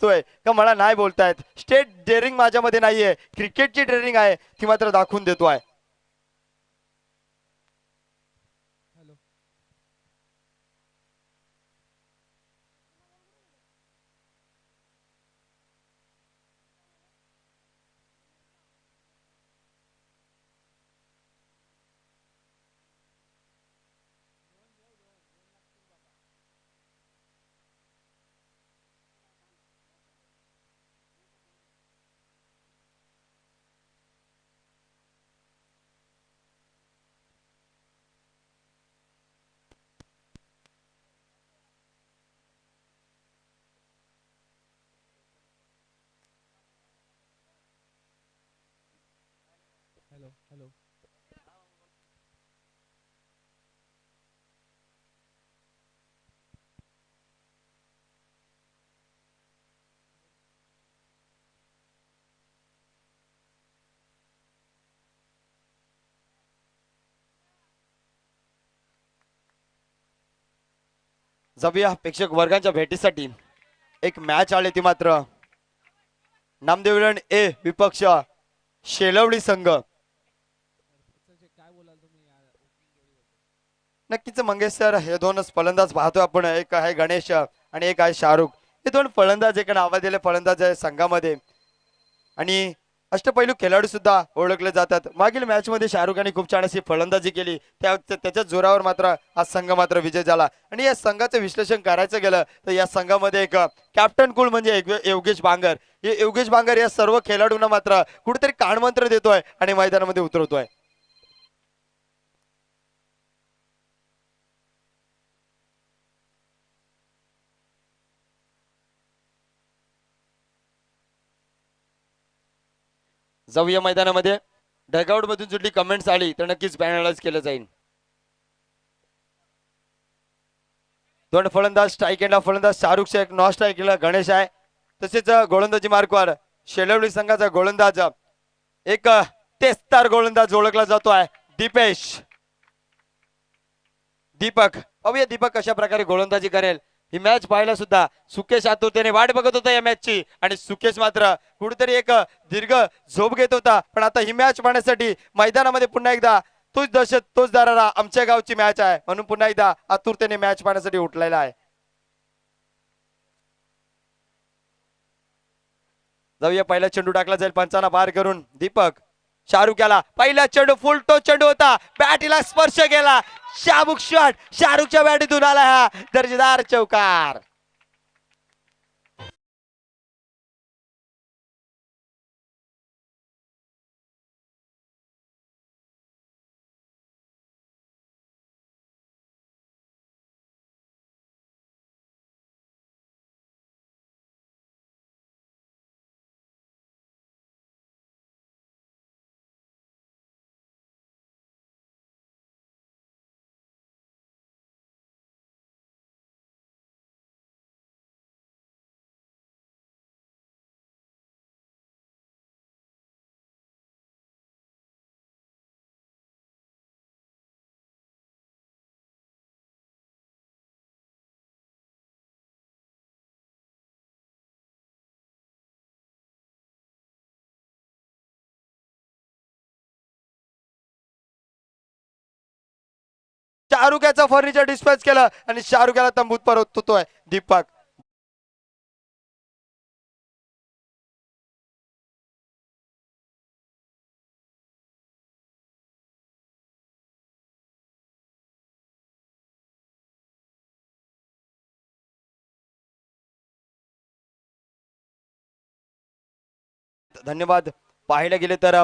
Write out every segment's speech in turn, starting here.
सोय का मला नाही बोलतायत. स्टेट डेअरिंग माझ्यामध्ये नाहीये, क्रिकेटची ट्रेनिंग आहे ती मात्र दाखवून देतोय. जाऊया प्रेक्षक वर्गांच्या भेटीसाठी. एक मॅच आली ती मात्र नामदेवलन ए विपक्ष शेलवडी संघ. नक्कीच मंगेश सर, हे दोनच फलंदाज पाहतोय आपण. एक आहे गणेश आणि एक आहे शाहरुख. हे दोन फलंदाज एका नावाजलेले फलंदाज आहे संघामध्ये आणि अष्टपैलू खेळाडू सुद्धा ओळखले जातात. मागील मॅच मध्ये शाहरुखाने खूप छान अशी फलंदाजी केली, त्याच्या जोरावर मात्र हा संघ मात्र विजय झाला. आणि या संघाचं विश्लेषण करायचं गेलं तर या संघामध्ये एक कॅप्टन कुल म्हणजे योगेश बांगर. हे योगेश बांगर या सर्व खेळाडूंना मात्र कुठेतरी कानमंत्र देतोय आणि मैदानामध्ये उतरवतोय. जाऊया मैदानामध्ये. डगआउट मधून जुडली कमेंट्स आली तर नक्कीच पॅनलाइज केलं जाईल. दोन फलंदाज स्ट्राईक एंडला फलंदाज शाहरुख शेख, नॉन स्ट्राईक एंडला गणेश आहे. तसेच गोलंदाजी मार्कवर शेलवडी संघाचा गोलंदाज एक तेस्तार गोलंदाज ओळखला जातो आहे दीपेश दीपक. पाहूया दीपक कशा प्रकारे गोलंदाजी करेल. ही मॅच पाहायला सुद्धा सुकेश आतुरतेने वाट बघत होता या मॅचची आणि सुकेश मात्र कुठेतरी एक दीर्घ झोप घेत होता. पण आता ही मॅच पाहण्यासाठी मैदानामध्ये पुन्हा एकदा तोच दहशत तोच दरारा आमच्या गावची मॅच आहे म्हणून पुन्हा एकदा आतुरतेने मॅच पाहण्यासाठी उठलेला आहे. जाऊया पहिला चेंडू टाकला जाईल पंचांना पार करून. दीपक शाहरुख याला पहिला चेंडू फुल टो चेंडू होता, बॅटीला स्पर्श केला. शाहरुख शॉट, शाहरुखच्या बॅटीतून आला हा दर्जेदार चौकार. शाहरुख याचा फर्निचर डिस्पॅच केलं आणि शाहरुख याला तंबूत परततोय दीपक. धन्यवाद. पाहायला गेले तर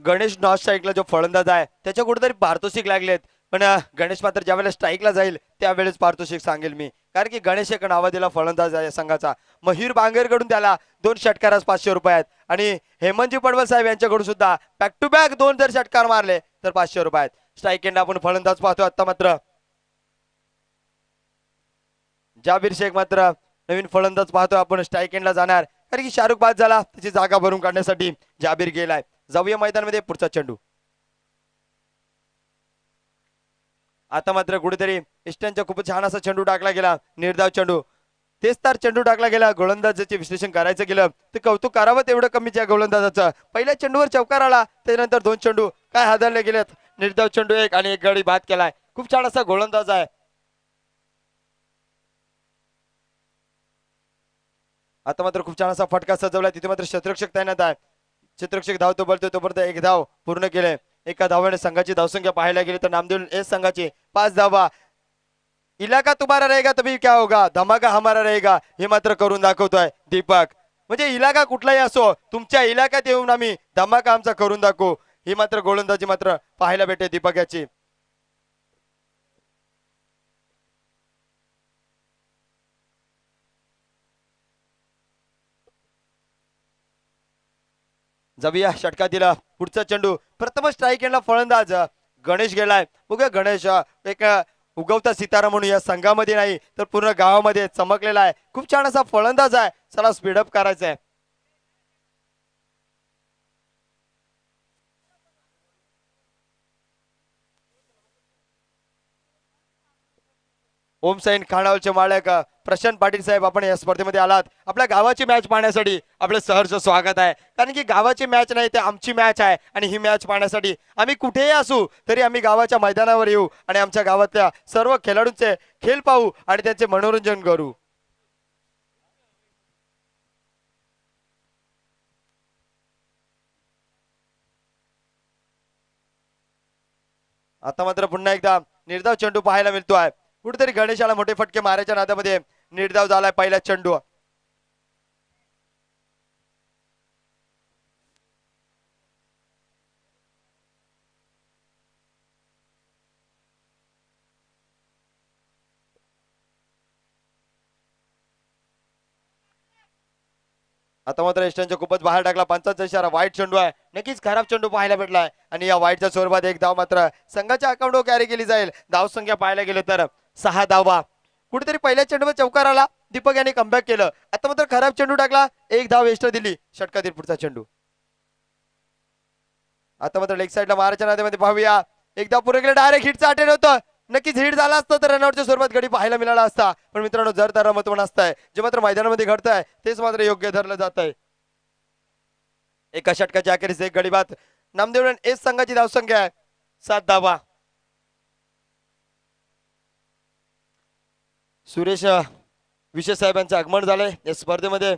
गणेश नॉन स्ट्राईकला जो फलंदाज आहे त्याच्या कुठेतरी पारितोषिक लागलेत. पण गणेश मात्र ज्या वेळेला स्ट्राईकला जाईल त्यावेळेस पारितोषिक सांगेल मी, कारण की गणेश एक नावाजलेला फलंदाज आहे संघाचा. मयूर बांगरकडून त्याला 2 षटकारास 500 रुपये आहेत आणि हेमंतजी पडवल साहेब यांच्याकडून सुद्धा बॅक टू बॅक 2 जर षटकार मारले तर 500 रुपये आहेत. स्ट्राईक एंड आपण फलंदाज पाहतो आता मात्र जाबीर शेख मात्र नवीन फलंदाज पाहतो आपण स्ट्राईक एंडला जाणार, कारण की शाहरुख बाद झाला त्याची जागा भरून काढण्यासाठी जाबीर गेलाय. जाऊया मैदानामध्ये पुढचा चेंडू. आता मात्र कुठेतरी इस्टनचा खूप छान असा चेंडू टाकला गेला, निर्धाव चेंडू. तेच तर चेंडू टाकला गेला. गोलंदाजाचे विश्लेषण करायचं गेलं तर कौतुक करावं तेवढं कमीच या गोलंदाजाचं. पहिल्या चेंडूवर चौकार आला, त्यानंतर 2 चेंडू काय हादरले गेलेत. निर्धाव चेंडू एक आणि एक गडी बाद केलाय. खूप छान असा गोलंदाज आहे. आता मात्र खूप छान असा फटका सजवलाय. तिथे मात्र क्षेत्ररक्षक तैनात आहे. क्षेत्ररक्षक धावतो बोलतो तोपर्यंत एक धाव पूर्ण केले. एका धावाने संघाची धावसंख्या पाहायला गेली तर नामदेव एस संघाची 5 धावा. इलाका तुम्हारा रहेगा तभी क्या होगा, धमाका हमारा रहेगा, हे मात्र करून दाखवतोय दीपक. म्हणजे इलाका कुठलाही असो, तुमच्या इलाक्यात येऊन आम्ही धमाका आमचा करून दाखवू, ही मात्र गोलंदाजी मात्र पाहायला भेटते दीपक याची. जबिया षटका दिला. पुढचा चेंडू प्रथम स्ट्राईक एंडला फलंदाज गणेश गेलाय. बघूया गणेश एक उगवता सितारा म्हणून या संघामध्ये नाही तर पूर्ण गावामध्ये चमकलेला आहे. खूप छान असा फलंदाज आहे. चला स्पीडअप करायचा आहे. ओम साईन खानावळचे मालक प्रशांत पाटील साहेब, आपण या स्पर्धेमध्ये आलात. आपल्या गावाची मॅच पाहण्यासाठी आपलं सहर्ष स्वागत आहे. कारण की गावाची मॅच नाही ते आमची मॅच आहे आणि ही मॅच पाहण्यासाठी आम्ही कुठेही असू तरी आम्ही गावाच्या मैदानावर येऊ आणि आमच्या गावातल्या सर्व खेळाडूंचे खेळ पाहू आणि त्यांचे मनोरंजन करू. आता मात्र पुन्हा एकदा निर्धाव चेंडू पाहायला मिळतो आहे. कुठेतरी गणेशाला मोठे फटके मारायच्या नादामध्ये निर्धाव झालाय पहिला चेंडू. आता मात्र एस्टनच्या खूपच बाहेर टाकला. पंचांचा इशारा. वाईट चेंडू आहे. नक्कीच खराब चेंडू पाहायला भेटलाय आणि या वाईटच्या स्वरूपात एक धाव मात्र संघाच्या अकाउंटवर कॅरी केली जाईल. धाव संख्या पाहायला गेले तर 6 धावा. कुठेतरी पहिल्या चेंडूवर चौकार आला. दीपक यांनी कमबॅक केलं. आता मात्र खराब चेंडू टाकला. एक धाव एक्स्ट्रा दिली. षटकातील पुढचा चेंडू. आता मात्र लेग साईडला मारायच्या नात्यामध्ये पाहूया. एकदा पुढे गेले. डायरेक्ट हिटचा अटेंड होतं. नक्कीच हिट झाला असता तर रनआउटच्या स्वरूपात गडी पाहायला मिळाला असता. पण मित्रांनो जर तर महत्व नसतंय, जे मात्र मैदानामध्ये घडतंय तेच मात्र योग्य धरलं जात आहे. एका षटकाच्या अखेरीस एक गडी बाद. नामदेव एस संघाची धावसंख्या आहे 7 धावा. सुरेश विशेष साहेबांचं आगमन झालंय या स्पर्धेमध्ये.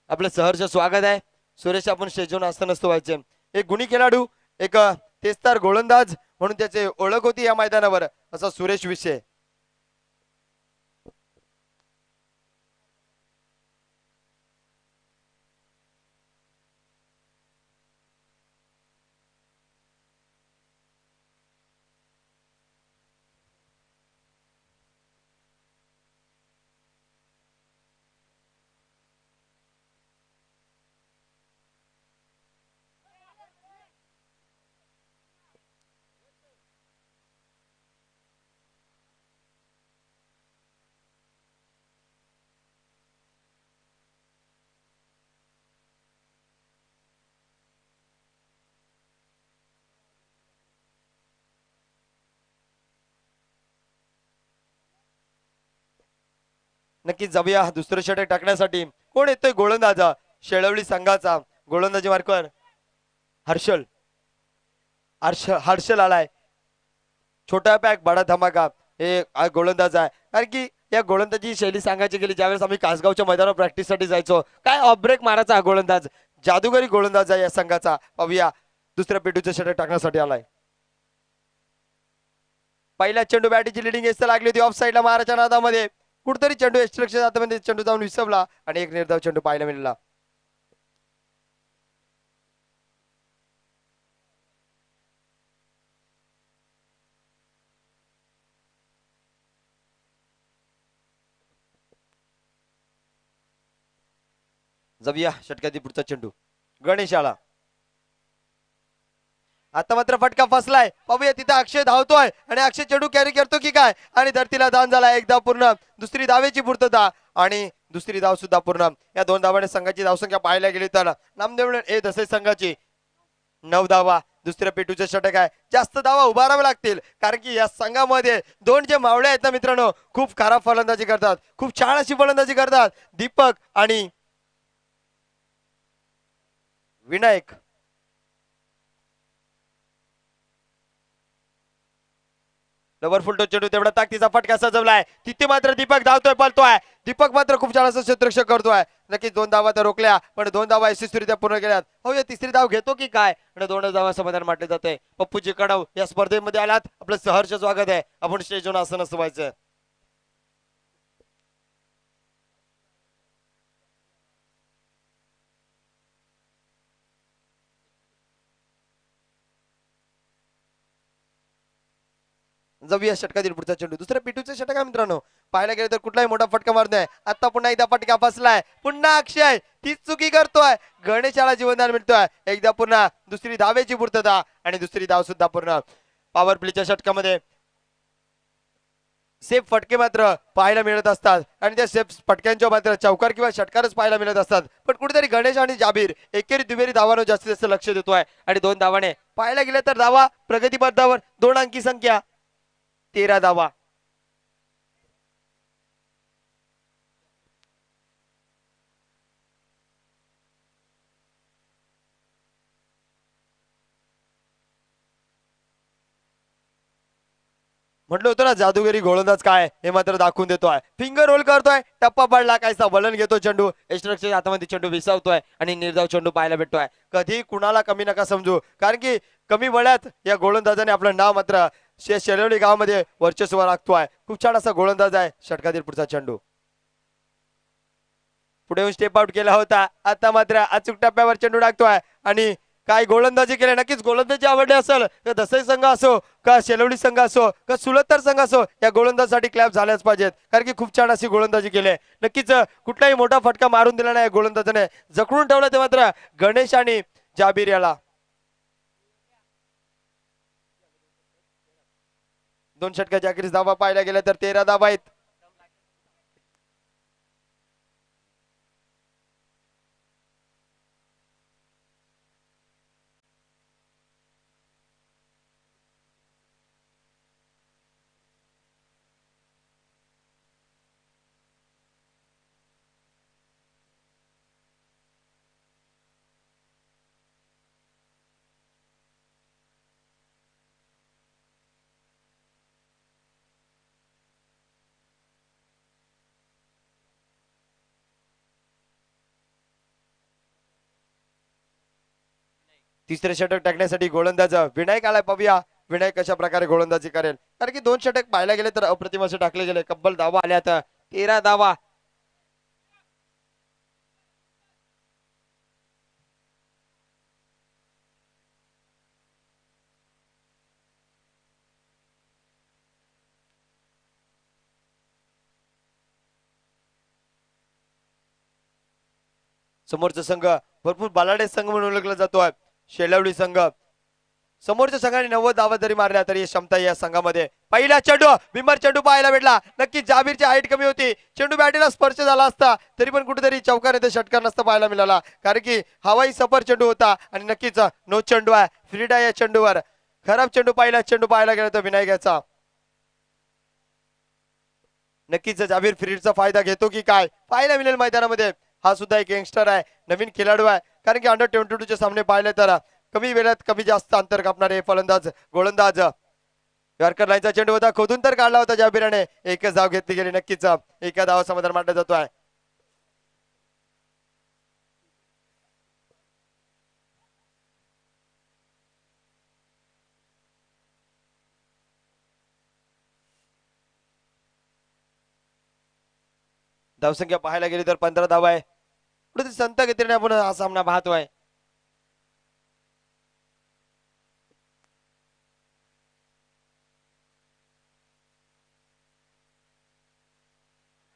आपलं सहर्ष स्वागत आहे. सुरेश आपण स्टेजवर असता नसतो व्हायचे. एक गुणी खेळाडू, एक तेस्तार गोलंदाज म्हणून त्याचे ओळख होती या मैदानावर, असा सुरेश विषय. नक्कीच जाऊया दुसरं षटक टाकण्यासाठी. कोण येतोय गोलंदाजा? शेळवली संघाचा गोलंदाजी मार्कवर हर्षल. हर्षल आलाय. छोटा पॅक बडा धमाका हे गोलंदाज आहे. कारण की या गोलंदाजी शैली सांगायची गेली ज्यावेळेस आम्ही कासगावच्या मैदानावर प्रॅक्टिससाठी जायचो, काय ऑफ ब्रेक मारायचा हा गोलंदाज. जादूगरी गोलंदाज आहे या संघाचा. पाहूया दुसऱ्या पेटूचं षटक टाकण्यासाठी आलाय. पहिल्या चेंडू बॅटीची लिडिंग एस लागली होती ऑफ साईडला मारायच्या नादामध्ये. कुठतरी चेंडू एक्स्ट्रक्शन हातामध्ये चेंडू जाऊन विसवला आणि एक निर्धाव चेंडू पाहायला मिळाला. जाऊया षटकातील पुढचा चेंडू. गणेश आला. आता मात्र फटका फसलाय. पाहूया तिथे अक्षय धावतोय आणि अक्षय चेंडू कॅरी करतो की काय, आणि धरतीला दान झाला. एकदा पूर्ण. दुसरी धावेची पूर्तता आणि दुसरी धाव सुद्धा पूर्ण. या 2 धावाने संघाची धावसंख्या पाहायला गेली तर नामदेव ए दसे संघाची 9 धावा. दुसऱ्या पेटूचे षटक आहे. जास्त धावा उभारावे लागतील कारण की या संघामध्ये दोन जे मावळे आहेत ना मित्रांनो, खूप खराब फलंदाजी करतात, खूप छान अशी फलंदाजी करतात. दीपक आणि विनायक. डबल फुलटो चेंडू तेवढा ताकदीचा फटका सजवलाय. तिथे मात्र दीपक धावतोय, पळतोय. दीपक मात्र खूप छान असं क्षेत्ररक्षक करतोय. नक्कीच दोन धावा तर रोखल्या, पण दोन धावा यशस्वीरित्या पूर्ण केल्यात. हो, या तिसरी धाव घेतो की काय, आणि दोन धावा समाधान मानले जाते. पप्पूजी कडव या स्पर्धेमध्ये आलात, आपलं सहर्ष स्वागत आहे. आपण स्टेजवर असं नसतं व्हायचं. जाऊया षटकातील पुढचा चेंडू. दुसऱ्या पिटूचे षटक आहे मित्रांनो. पाहायला गेलं तर कुठलाही मोठा फटका मारत नाही. आता पुन्हा एकदा फटका फसलाय. पुन्हा अक्षय तीच चुकी करतोय. गणेशाला जीवनदान मिळतोय. एकदा पुन्हा दुसरी धावेची पूर्तता आणि दुसरी धाव सुद्धा पूर्ण. पॉवर प्लेच्या षटकामध्ये सेफ फटके मात्र पाहायला मिळत असतात आणि त्या सेफ फटक्यांच्या मात्र चौकार किंवा षटकारच पाहायला मिळत असतात. पण कुठेतरी गणेश आणि जाबीर एकेरी दुहेरी धावांवर जास्तीत जास्त लक्ष देतोय आणि दोन धावाने पाहायला गेले तर धावा प्रगती पथावर 2 अंकी संख्या 13 धावा. म्हटलं होतं ना जादूगिरी गोलंदाज काय, हे मात्र दाखवून देतोय. फिंगर रोल करतोय, टप्पा पडला, कायचा वलन घेतो चेंडू. यष्टरक्षक हातामध्ये चेंडू विसावतोय आणि निर्धाव चेंडू पाहायला भेटतोय. कधी कुणाला कमी नका समजू, कारण की कमी वळ्यात या गोलंदाजाने आपलं नाव मात्र शेलवली गावामध्ये वर्चस्व राखतोय. खूप छान असा गोलंदाज आहे. षटकातील पुढचा चेंडू पुढे येऊन स्टेप आउट केला होता. आता मात्र अचूक टप्प्यावर चेंडू टाकतोय आणि काय गोलंदाजी केली. नक्कीच गोलंदाजी आवडली असेल तर दसई संघ असो का शेलवडी संघ असो का सुलत्तर संघ असो, या गोलंदाजासाठी क्लॅप झाल्याच पाहिजेत, कारण की खूप छान अशी गोलंदाजी केली. नक्कीच कुठलाही मोठा फटका मारून दिला नाही गोलंदाजाने, जखडून ठेवलं ते मात्र गणेश आणि जाबीर याला. दोन षटकाच्या अखेरीस धावा पाहायला गेल्या तर 13 धावा आहेत. तिसरे षटक टाकण्यासाठी गोलंदाज विनायक आलाय. पाहूया विनायक कशा प्रकारे गोलंदाजी करेल, कारण की दोन षटक पाहायला गेले तर अप्रतिम असे टाकले गेले. कब्बल धावा आल्या तर 13 धावा. समोरचा संघ भरपूर बलाढ्य संघ म्हणून ओळखला जातोय, शेलवडी संघ. समोरच्या संघाने 90 धावा जरी मारल्या तरी क्षमता या संघामध्ये. पहिला चेंडू बिमर चेंडू पाहायला भेटला. नक्की जाबीरची हाईट कमी होती, चेंडू बॅटीला स्पर्श झाला असता तरी पण कुठेतरी चौकार येथे षटकार नसता पाहायला मिळाला, कारण की हवाई सफर चेंडू होता आणि नक्कीच नो चेंडू आहे. फ्रीडा या चेंडूवर खराब चेंडू पाहायला गेला तर विनायकाचा. नक्कीच जाबीर फ्रीडचा फायदा घेतो की काय पाहायला मिळेल मैदानामध्ये. हा सुद्धा एक यंगस्टर आहे, नवीन खेळाडू आहे, कारण की अंडर 22 सामने पाहिले तर कमी वेळात कमी जास्त अंतर कापणारे फलंदाज गोलंदाज. यॉर्कर लाईनचा चेंडू होता, खोदून तर काढला होता जाबीराने. एकच धाव घेतली गेली. नक्कीच एका धाव समाधान मानला जातोय. धावसंख्या पाहायला गेली तर 15 धावा आहे. कुठे संत गतीने आपण हा सामना पाहतोय.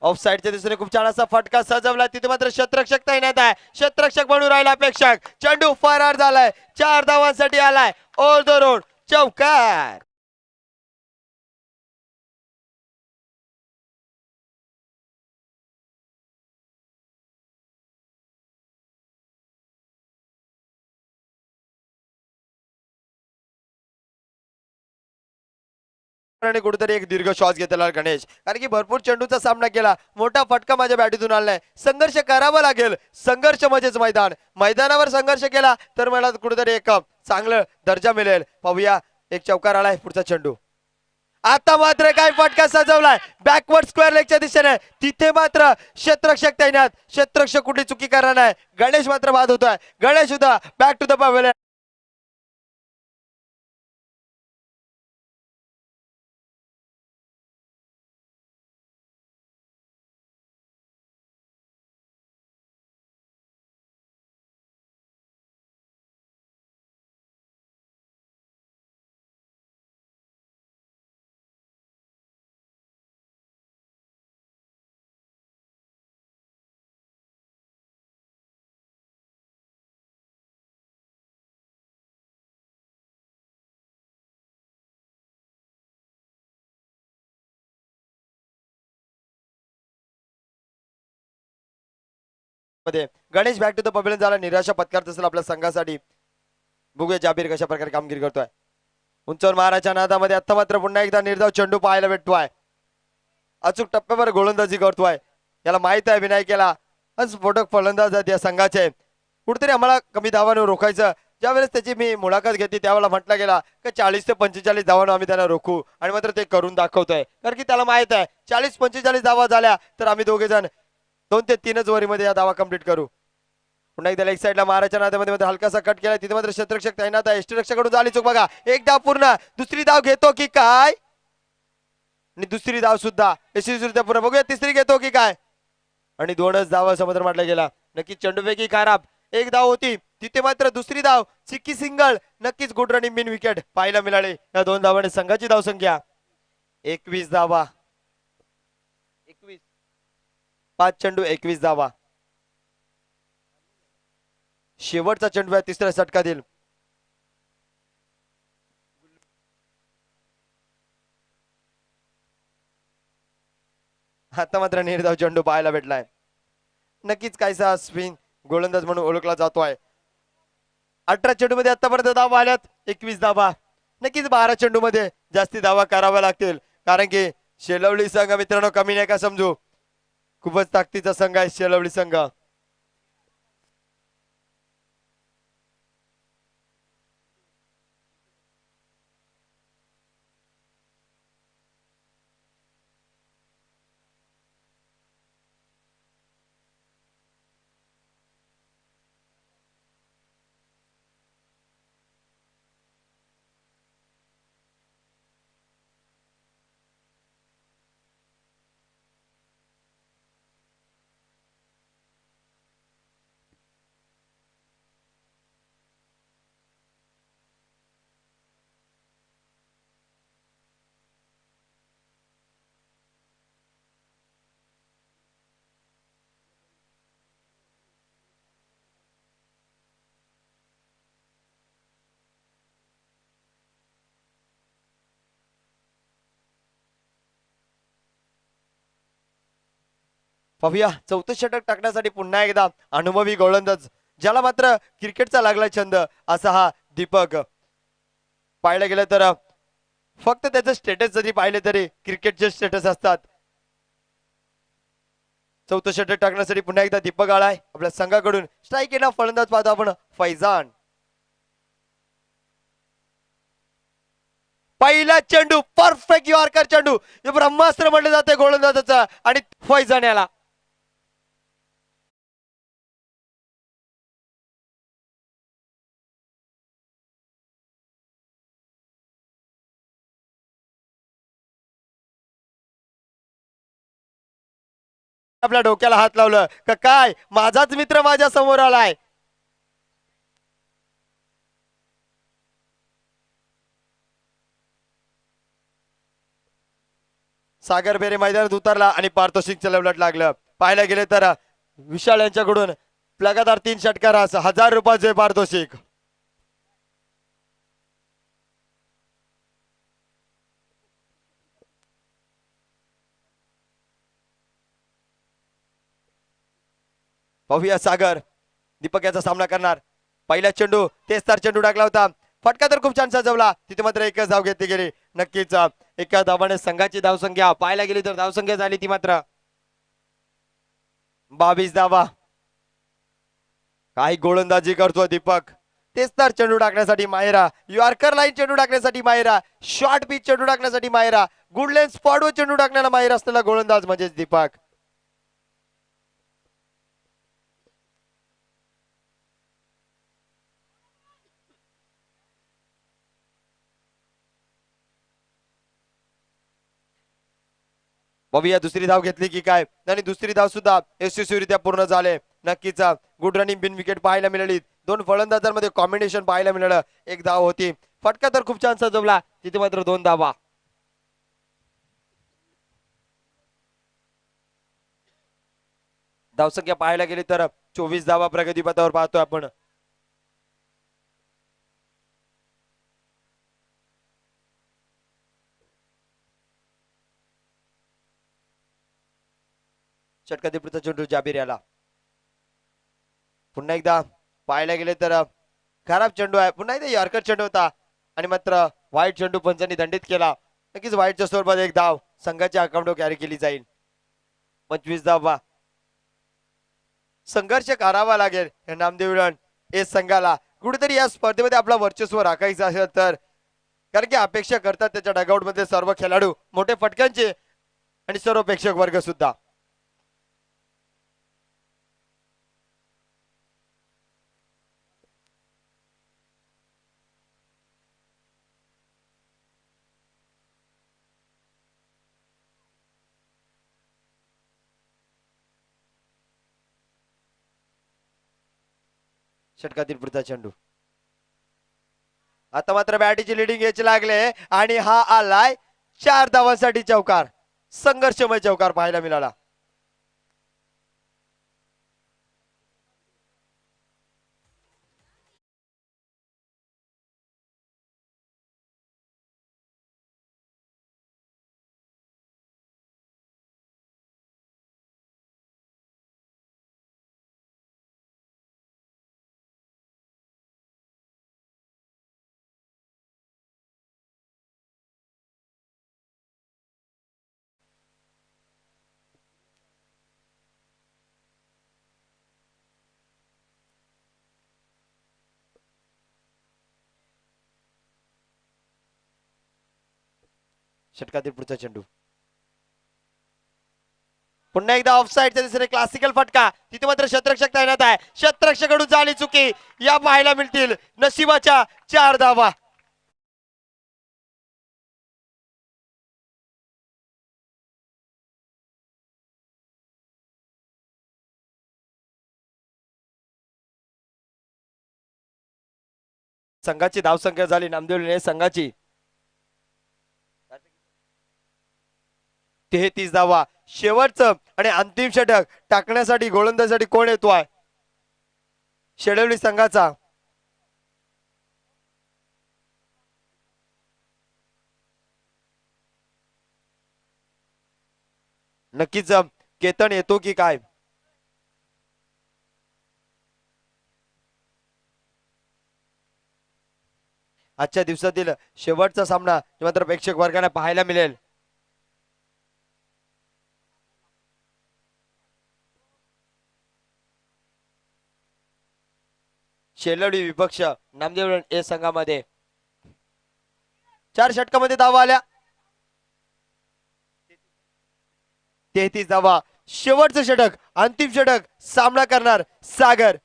ऑफ साईडच्या दिशेने खूप छान असा फटका सजवला. तिथे मात्र शतरक्षक तैनात आहे. शतरक्षक म्हणून राहिला अपेक्षक. चेंडू फरार झालाय. 4 धावांसाठी आलाय. ओव्हर द रोड चौकार. आणि कुठेतरी एक दीर्घ श्वास घेतला गणेश, कारण की भरपूर चेंडूचा सामना केला, मोठा फटका माझ्या बॅटीतून आलाय, संघर्ष करावा लागेल, संघर्ष म्हणजेच मैदान, मैदानावर संघर्ष केला तर मला कुठेतरी एक चांगलं दर्जा मिळेल. पाहूया, एक चौकार आलाय, पुढचा चेंडू. आता मात्र काय फटका सजवलाय बॅकवर्ड स्क्वेअर लेगच्या दिशेने, तिथे मात्र क्षेत्ररक्षक तैनात, क्षेत्ररक्षक कुठली चुकी करणार नाही. गणेश मात्र बाद होतोय, गणेश होता बॅक टू द पवेलियन. मध्ये Ganesh back to the pavilion झाला, निराशा पत्करत असेल आपल्या संघासाठी. बघूया जाबीर कशा प्रकारे कामगिरी करतोय. उंचवर माराच्या नादामध्ये आता मात्र पुन्हा एकदा निर्धाव चेंडू पाहायला भेटतोय, अचूक टप्प्यावर गोलंदाजी करतोय. याला माहित आहे विनायकेला स्फोटक फलंदाज आहेत या संघाचे, कुठेतरी आम्हाला कमी धावांवर रोखायचं. ज्यावेळेस त्याची मी मुलाखत घेतली त्यावेळेला म्हटलं गेला की 40 ते 45 धावांवर आम्ही त्यांना रोखू, आणि मात्र ते करून दाखवतोय, कारण की त्याला माहित आहे 40-45 धावा झाल्या तर आम्ही दोघे जण 2 ते 3च ओव्हरीमध्ये या धावा कंप्लीट करू. पुन्हा एकदा लेग साईडला माराच्या नादामध्ये हलकासा कट केला, तिथे मात्र क्षेत्ररक्षक तैनात आहे. यष्टीरक्षकाकडून झाली चूक बघा, एक धाव पूर्ण, दुसरी धाव घेतो की काय, आणि दुसरी धाव सुद्धा यशस्वीरित्या पूर्ण. बघूया तिसरी घेतो की काय, आणि 2च धावा समुद्र म्हटलं गेला. नक्कीच चेंडूपैकी खराब, एक धाव होती तिथे मात्र दुसरी धाव चिक्की सिंगल, नक्कीच गुड रनिंग बिन विकेट पाहायला मिळाले. या 2 धावांनी संघाची धावसंख्या 21 धावा, 21 5 चेंडू 21 धावा. शेवटचा चेंडू आहे तिसऱ्या षटकातील. आता मात्र निर्धाव चेंडू पाहायला भेटलाय, नक्कीच कायसा स्पिन गोलंदाज म्हणून ओळखला जातोय. 18 चेंडू मध्ये आतापर्यंत धावा आल्यात 21 धावा. नक्कीच 12 चेंडू मध्ये जास्ती धावा कराव्या लागतील, कारण की शेलवली संघ मित्रांनो कमी नाही का समजू, खूपच ताकदीचा संघ आहे शेलवली संघ. पाहूया, चौथं षटक टाकण्यासाठी पुन्हा एकदा अनुभवी गोलंदाज, ज्याला मात्र क्रिकेटचा लागला छंद असा हा दीपक. पाहिलं गेलं तर फक्त त्याचं स्टेटस जरी पाहिले तरी क्रिकेटचे स्टेटस असतात. चौथं षटक टाकण्यासाठी पुन्हा एकदा दीपक आलाय आपल्या संघाकडून. स्ट्राईक येणार फलंदाज पाहतो आपण फैजान. पहिला चेंडू परफेक्ट यॉर्कर चेंडू, हे ब्रह्मास्त्र म्हटलं जाते गोलंदाजाचा, आणि फैजान याला आपल्या डोक्याला हात लावलं का काय, माझाच मित्र माझ्या समोर आलाय. सागर बेरे मैदानात उतरला आणि पारितोषिकचं लवलट लागलं. पाहायला गेले तर विशाल यांच्याकडून लगातार 3 षटकारास 1000 रुपयाचे पारितोषिक. पाहूया सागर दीपक याचा सामना करणार. पहिला चेंडू तेच तर चेंडू टाकला होता, फटका तर खूप छान सजवला, तिथे मात्र एकच धाव घेतली गेली. नक्कीच एका धावाने संघाची धावसंख्या पाहायला गेली तर धावसंख्या झाली ती मात्र 22 धावा. काही गोलंदाजी करतो दीपक. तेच तर चेंडू टाकण्यासाठी मायरा, यॉर्कर लाईन चेंडू टाकण्यासाठी मायरा, शॉर्ट पिच चेंडू टाकण्यासाठी मायरा, गुड लेन स्पॉटवर चेंडू टाकण्याला माहिर असलेला गोलंदाज म्हणजेच दीपक. बघूया दुसरी धाव घेतली की काय, आणि दुसरी धाव सुद्धा यशस्वीरित्या पूर्ण झाले. नक्कीच गुड रनिंग बिन विकेट पाहायला मिळाली. दोन फलंदाजांमध्ये कॉम्बिनेशन पाहायला मिळालं. एक धाव होती. फटका तर खूप छान सजवला, तिथे मात्र 2 धावा. धावसंख्या पाहायला गेली तर 24 धावा प्रगतीपथावर पाहतोय आपण. षटकाधिपतीचा चेंडू जाबीर याला. पुन्हा एकदा पाहायला गेले तर खराब चेंडू आहे. पुन्हा एकदा यॉर्कर चेंडू होता आणि मात्र वाईट चेंडू पंचांनी दंडित केला. नक्कीच वाईटच्या स्वरूपात एक धाव संघाच्या अकाउंटवर कॅरी केली जाईल. 25 धावा. संघर्ष करावा लागेल हे नामदेव विलन एस संघाला. कुठेतरी या स्पर्धेमध्ये आपला वर्चस्व राखायचं असेल तर, कारण की अपेक्षा करतात त्याच्या डगआउट मध्ये सर्व खेळाडू मोठे फटक्यांचे आणि सर्व प्रेक्षक वर्ग सुद्धा. षटकातील पुढचा चेंडू. आता मात्र बॅटीची लिडिंग घ्यायची लागले आणि हा आलाय 4 धावांसाठी चौकार. संघर्षमय चौकार पाहायला मिळाला. षटकातील पुढचा चेंडू. पुन्हा एकदा ऑफसाईडच्या दिशेने क्लासिकल फटका. तिथे मात्र शतरक्षक तैनात आहे. शतरक्षकडून झाली चुकी. या पाहायला मिळतील नशिबाच्या 4 धावा. संघाची धावसंख्या झाली नामदेव संघाची 33 धावा. शेवटचं आणि अंतिम षटक टाकण्यासाठी गोलंदाजीसाठी कोण येतोय? शेडवली संघाचा. नक्कीच केतन येतो की काय? आजच्या दिवसातील शेवटचा सामना मात्र प्रेक्षक वर्गाने पाहायला मिळेल. शेलवडी विपक्ष नामदेव या संघामध्ये 4 षटकामध्ये धावा आल्या. 33 धावा. शेवटचं षटक अंतिम षटक सामना करणार सागर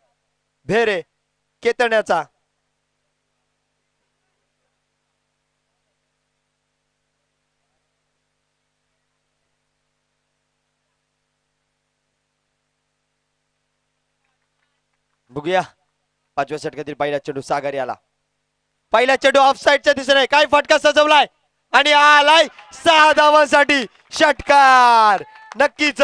भेरे केतण्याचा. बघूया 5व्या षटकातील पहिला चेंडू सागर याला. पहिला चेंडू ऑफ साइडच्या दिशेने काय फटका सजवलाय आणि आलाय 6 धावांसाठी षटकार. नक्कीच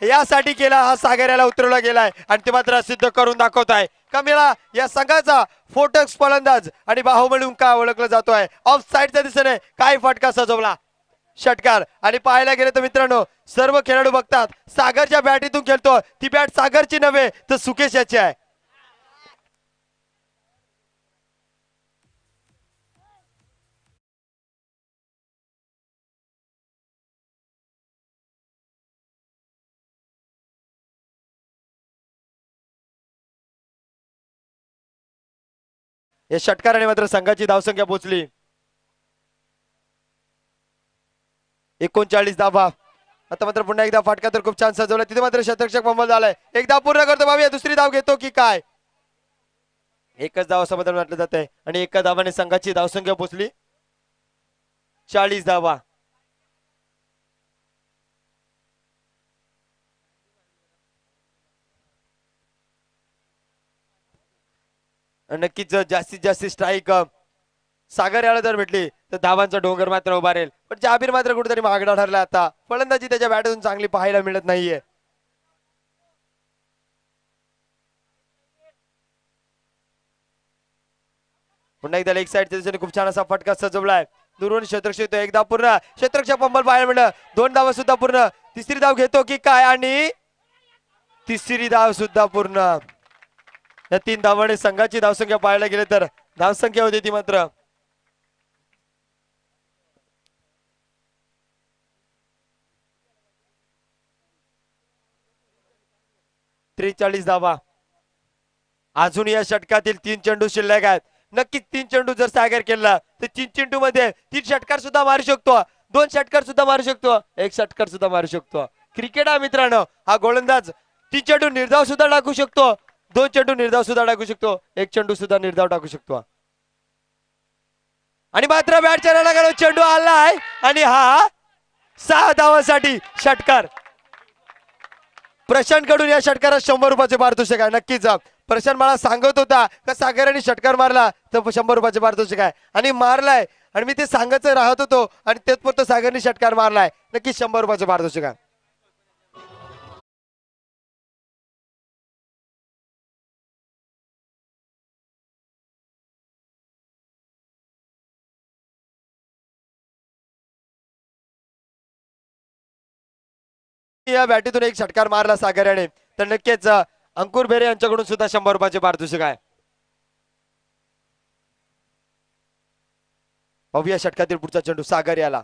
यासाठी केला हा सागर याला उतरवला गेलाय आणि ते मात्र सिद्ध करून दाखवत आहे. कमिला या संघाचा फोटक्स फलंदाज आणि बाहुबली का ओळखला जातोय. ऑफ साइडच्या दिशेने काय फटका सजवला षटकार. आणि पाहायला गेले तर मित्रांनो सर्व खेळाडू बघतात सागरच्या बॅटीतून खेळतो. ती बॅट सागरची नव्हे तर सुकेश याची आहे. या षटकाराने मात्र संघाची धावसंख्या पोहोचली 39 धावा. आता मात्र पुन्हा एकदा फाटका तर खूप छान सजवला तिथे मात्र शतरक्षक फंबल झालाय. एकदा पूर्ण करतो भावी दुसरी धाव घेतो की काय एकच धाव असं बदल म्हटलं जात आहे आणि एका धावाने संघाची धावसंख्या पोहोचली 40 धावा. नक्कीच जास्तीत जास्त स्ट्राईक सागर याला जर भेटली तर धावांचा डोंगर मात्र उभारेल पण जाबीर मात्र कुठेतरी मागडा ठरला. आता फलंदाजी त्याच्या बॅटून चांगली पाहायला मिळत नाहीये. पुन्हा एकदा लेग साईडच्या दिशेने खूप छान असा फटका सजवलाय दुरून क्षेत्रक्षक एकदा पूर्ण क्षेत्रक्षक पंबल पाहायला मिळलं 2 धावा सुद्धा पूर्ण तिसरी धाव घेतो की काय आणि तिसरी धाव सुद्धा पूर्ण. या 3 धावाने संघाची धावसंख्या पाहायला गेले तर धावसंख्या होती ती मात्र 43 धावा. अजून या षटकातील 3 चेंडू शिल्लक आहेत. नक्कीच 3 चेंडू जर सागर केला तर 3 चेंडू मध्ये 3 षटकार सुद्धा मारू शकतो 2 षटकार सुद्धा मारू शकतो 1 षटकार सुद्धा मारू शकतो. क्रिकेट हा मित्रांनो हा गोलंदाज 3 चेंडू निर्धाव सुद्धा टाकू शकतो 2 चेंडू निर्धाव सुद्धा टाकू शकतो 1 चेंडू सुद्धा निर्धाव टाकू शकतो. आणि मात्र बॅटच्या रडाकडे चेंडू आलाय आणि हा 6 धावांसाठी षटकार. प्रशांत कडून या षटकारात 100 रुपयाचे पारितोषिक आहे. नक्कीच प्रशांत मला सांगत होता का सागराने षटकार मारला तर 100 रुपयाचे पारितोषिक आहे आणि मारलाय आणि मी ते सांगत राहत होतो आणि तेच फक्त सागरने षटकार मारलाय. नक्कीच 100 रुपयाचे पारितोषिक आहे. या बॅटीतून एक षटकार मारला सागर याने तर नक्कीच अंकुर बेरे यांच्याकडून सुद्धा 100 रुपयाचे पारितोषिक आहे. पाहूया षटकातील पुढचा चेंडू सागर याला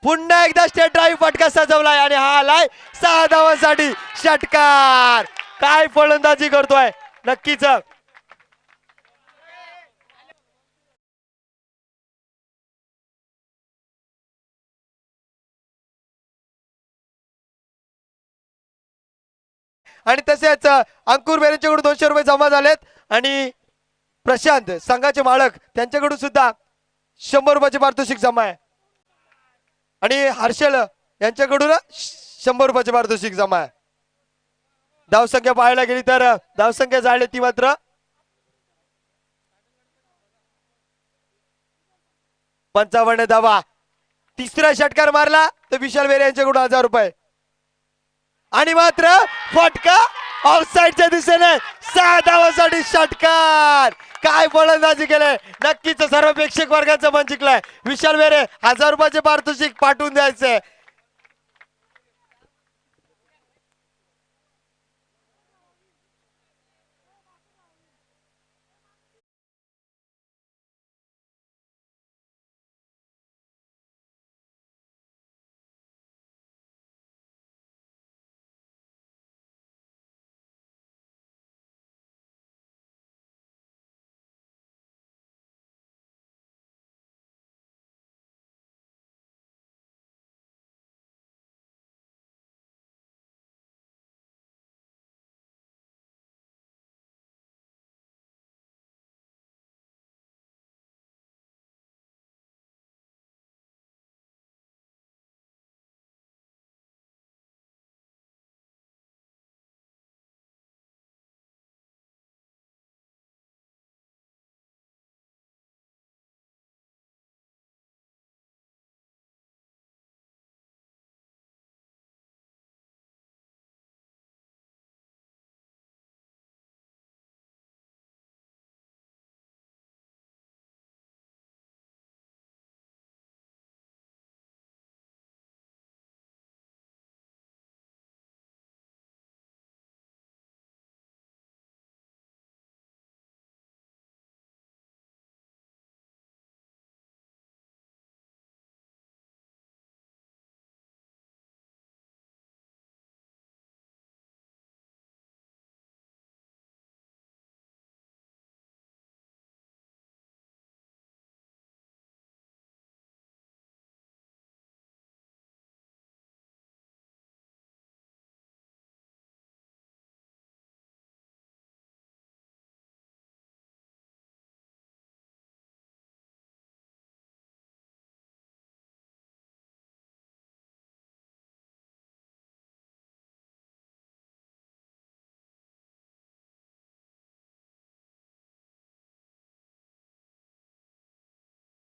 पुन्हा एकदा स्टेट ड्राईव्ह फटका सजवलाय आणि हा आलाय 6 धावांसाठी षटकार. काय फलंदाजी करतोय नक्कीच आणि तसेच अंकुर बेरेंच्याकडून 200 रुपये जमा झालेत आणि प्रशांत संघाचे मालक त्यांच्याकडून सुद्धा 100 रुपयाचे पारितोषिक जमा आहे आणि हर्षल यांच्याकडून 100 रुपयाचे पारितोषिक जमा आहे. धावसंख्या पाहायला गेली तर धावसंख्या झाली ती मात्र 55 धावा. तिसरा षटकार मारला तर विशाल बेरे यांच्याकडून 1000 रुपये आणि मात्र फटका ऑफसाईडच्या दिशेने 6 धावांसाठी षटकार. काय फलंदाजी केलंय नक्कीच सर्व प्रेक्षक वर्गाचं मन जिंकलंय. विशाल बेरे 1000 रुपयाचे पारितोषिक पाठवून द्यायचे.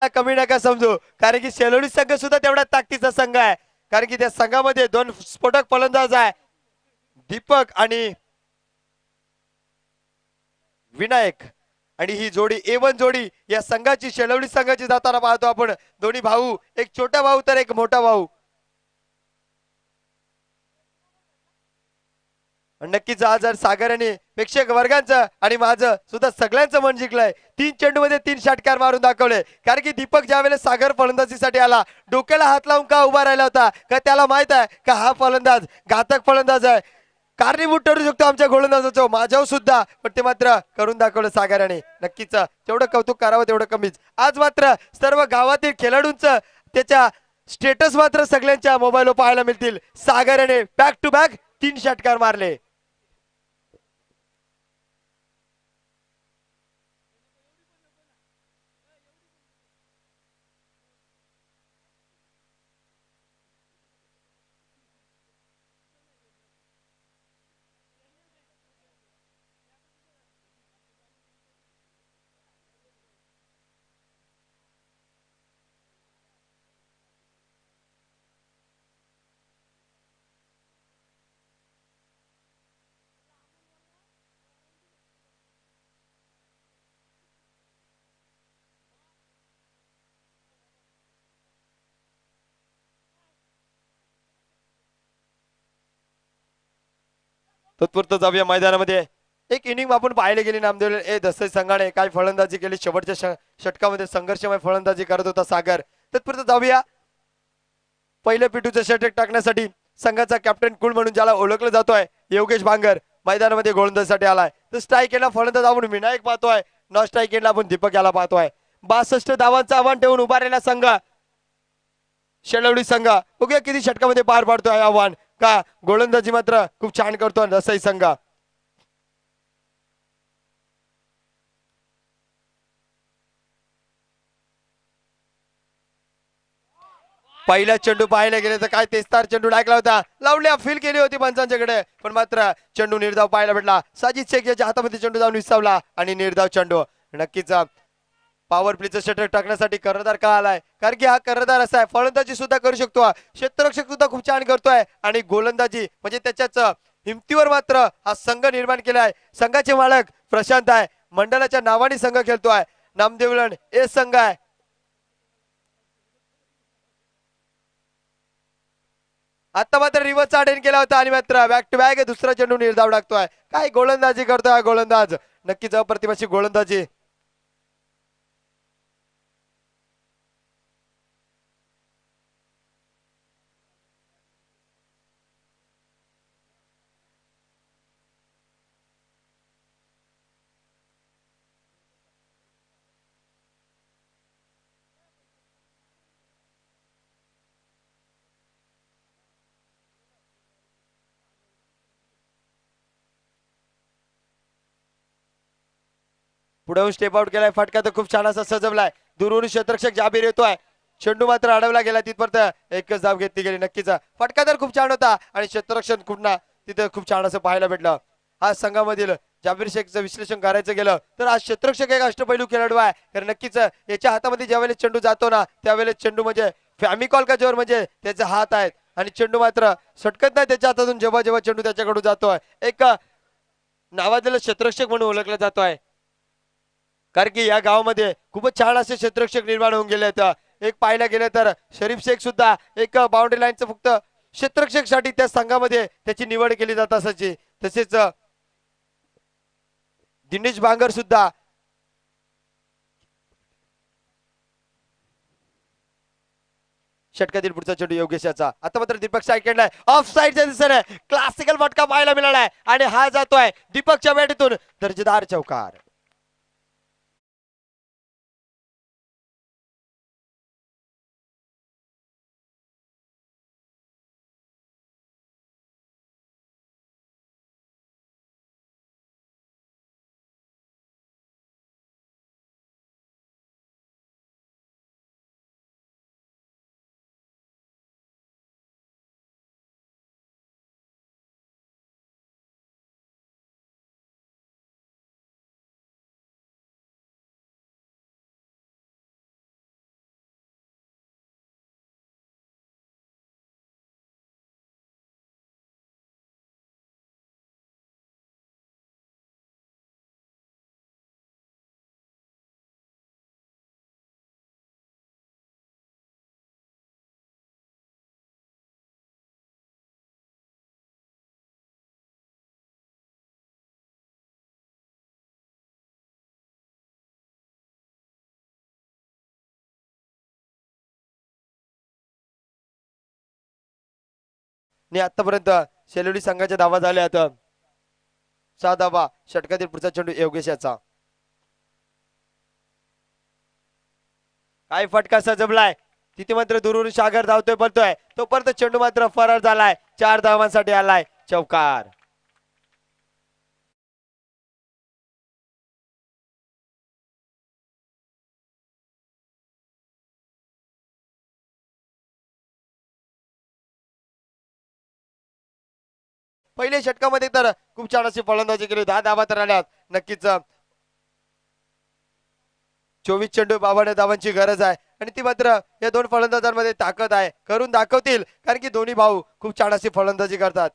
कमी नका समजू, कारण की सेलोडी संघ सुद्धा तेवढा ताकदीचा संघ आहे. कारण की त्या संघामध्ये दोन स्फोटक फलंदाज आहे, दीपक आणि विनायक. आणि ही जोडी A1 जोडी या संघाची, शेलवडी संघाची जाताना पाहतो आपण. दोन्ही भाऊ, एक छोटा भाऊ तर एक मोठा भाऊ. नक्कीच आज जर सागर आणि प्रेक्षक वर्गांचं आणि माझं सुद्धा सगळ्यांचं मन जिंकलंय. 3 चेंडूमध्ये 3 षटकार मारून दाखवले. कारण की दीपक ज्यावेळेस सागर फलंदाजीसाठी आला, डोक्याला हात लावून का उभा राहिला होता, का त्याला माहित आहे का हा फलंदाज घातक फलंदाज आहे, कारणीभूत ठरू शकतो आमच्या गोलंदाजाचं, माझ्यावर सुद्धा. पण ते मात्र करून दाखवलं सागराने. नक्कीच जेवढं कौतुक करावं तेवढं कमीच. आज मात्र सर्व गावातील खेळाडूंचं त्याच्या स्टेटस मात्र सगळ्यांच्या मोबाईलवर पाहायला मिळतील. सागराने बॅक टू बॅक 3 षटकार मारले. तत्पुरतं जाऊया मैदानामध्ये. एक इनिंग आपण पाहिले गेली नामदेव ए दसई संघाने काय फलंदाजी केली. शेवटच्या षटकामध्ये संघर्षमय फलंदाजी करत होता सागर. तत्पुरतं जाऊया पहिल्या पिटूचं षटक टाकण्यासाठी संघाचा कॅप्टन कुल म्हणून ज्याला ओळखलं जातोय योगेश भांगर मैदानामध्ये गोलंदाजीसाठी आलाय. तर स्ट्राईक एंडला फलंदाज आपण विनायक पाहतोय, नॉन स्ट्राईक एंडला आपण दीपक याला पाहतोय. 62 धावांचं आव्हान ठेवून उभा राहिला संघ शेलवडी संघ. बघूया किती षटकामध्ये पार पाडतोय आव्हान, का गोलंदाजी मात्र खूप छान करतो दसई संघ. पहिला चेंडू पाहायला गेले तर काय तेस्तार चेंडू टाकला होता, लावल्या फील केली होती पंचांच्याकडे, पण मात्र चेंडू निर्धाव पाहायला भेटला. साजिद शेख याच्या हातामध्ये चेंडू जाऊन विसावला आणि निर्धाव चेंडू. नक्कीच पॉवर प्लेचं षटक टाकण्यासाठी कर्णधार का आलाय, कारण की हा कर्णधार असा आहे फलंदाजी सुद्धा करू शकतो, क्षेत्ररक्षक सुद्धा खूप छान करतोय आणि गोलंदाजी म्हणजे त्याच्याच हिमतीवर मात्र हा संघ निर्माण केलाय. संघाचे मालक प्रशांत आहे, मंडळाच्या नावाने संघ खेळतोय. नामदेवलन ए संघ आहे. आता मात्र रिव्हर्सचा अटेंड केला होता आणि मात्र बॅक टू बॅक दुसरा चेंडू निर्धाव टाकतोय. काय गोलंदाजी करतोय गोलंदाज, नक्कीच अप्रतिमाची गोलंदाजी. पुढे स्टेप आउट केलाय, फटका तर खूप छान असा सजवलाय. दुरून क्षेत्ररक्षक जाबीर येतोय, चेंडू मात्र अडवला गेला तिथपर्यंत एकच धाव घेतली गेली. नक्कीच फटका तर खूप छान होता आणि क्षेत्ररक्षण कुठला तिथे खूप छान असं पाहायला भेटलं. हा संघामधील जाबीर शेखचं विश्लेषण करायचं गेलं तर आज क्षेत्ररक्षक एक अष्टपैलू खेळाडू आहे. तर नक्कीच याच्या हातामध्ये ज्यावेळेस चेंडू जातो ना त्यावेळेस चेंडू म्हणजे फॅमिकॉल का जोर म्हणजे त्याचे हात आहेत आणि चेंडू मात्र सटकत नाही त्याच्या हातातून जेव्हा जेव्हा चेंडू त्याच्याकडून जातोय. एक नावाजलेला क्षेत्ररक्षक म्हणून ओळखला जातोय, कारण की या गावामध्ये खूपच छान असे क्षेत्ररक्षक निर्माण होऊन गेले आहेत. एक पाहायला गेलं तर शरीफ शेख सुद्धा एक बाउंड्री लाईनचं फक्त क्षेत्ररक्षक साठी त्या संघामध्ये त्याची निवड केली जात असायची. तसेच दिनेश बांगर सुद्धा षटकातील पुढचा चेंडू योगेश याचा. आता मात्र दीपक साईडला ऑफ साईडच्या दिशेने क्लासिकल फटका पाहायला मिळालाय आणि हा जातोय दीपकच्या बॅटीतून दर्जेदार चौकार. आणि आतापर्यंत सेलुडी संघाच्या धावा झाल्यात 6 धावा. षटकातील पुढचा चेंडू योगेश याचा. काय फटका सजमलाय तिथे मात्र दुरून सागर धावतोय पडतोय तो परत चेंडू मात्र फरार झालाय. 4 धावांसाठी आलाय चौकार. पहिल्या षटकामध्ये तर खूप छान अशी फलंदाजी केली. 10 धावा तर आल्यात. नक्कीच 24 चेंडू 52 धावांची गरज आहे आणि ती मात्र या दोन फलंदाजांमध्ये ताकद आहे. करून दाखवतील कारण की दोन्ही भाऊ खूप छान अशी फलंदाजी करतात.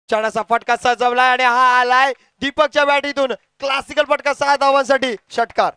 छान असा फटका सजवलाय आणि हा आलाय दीपकच्या बॅटीतून. क्लासिकल फटका 6 धावांसाठी षटकार.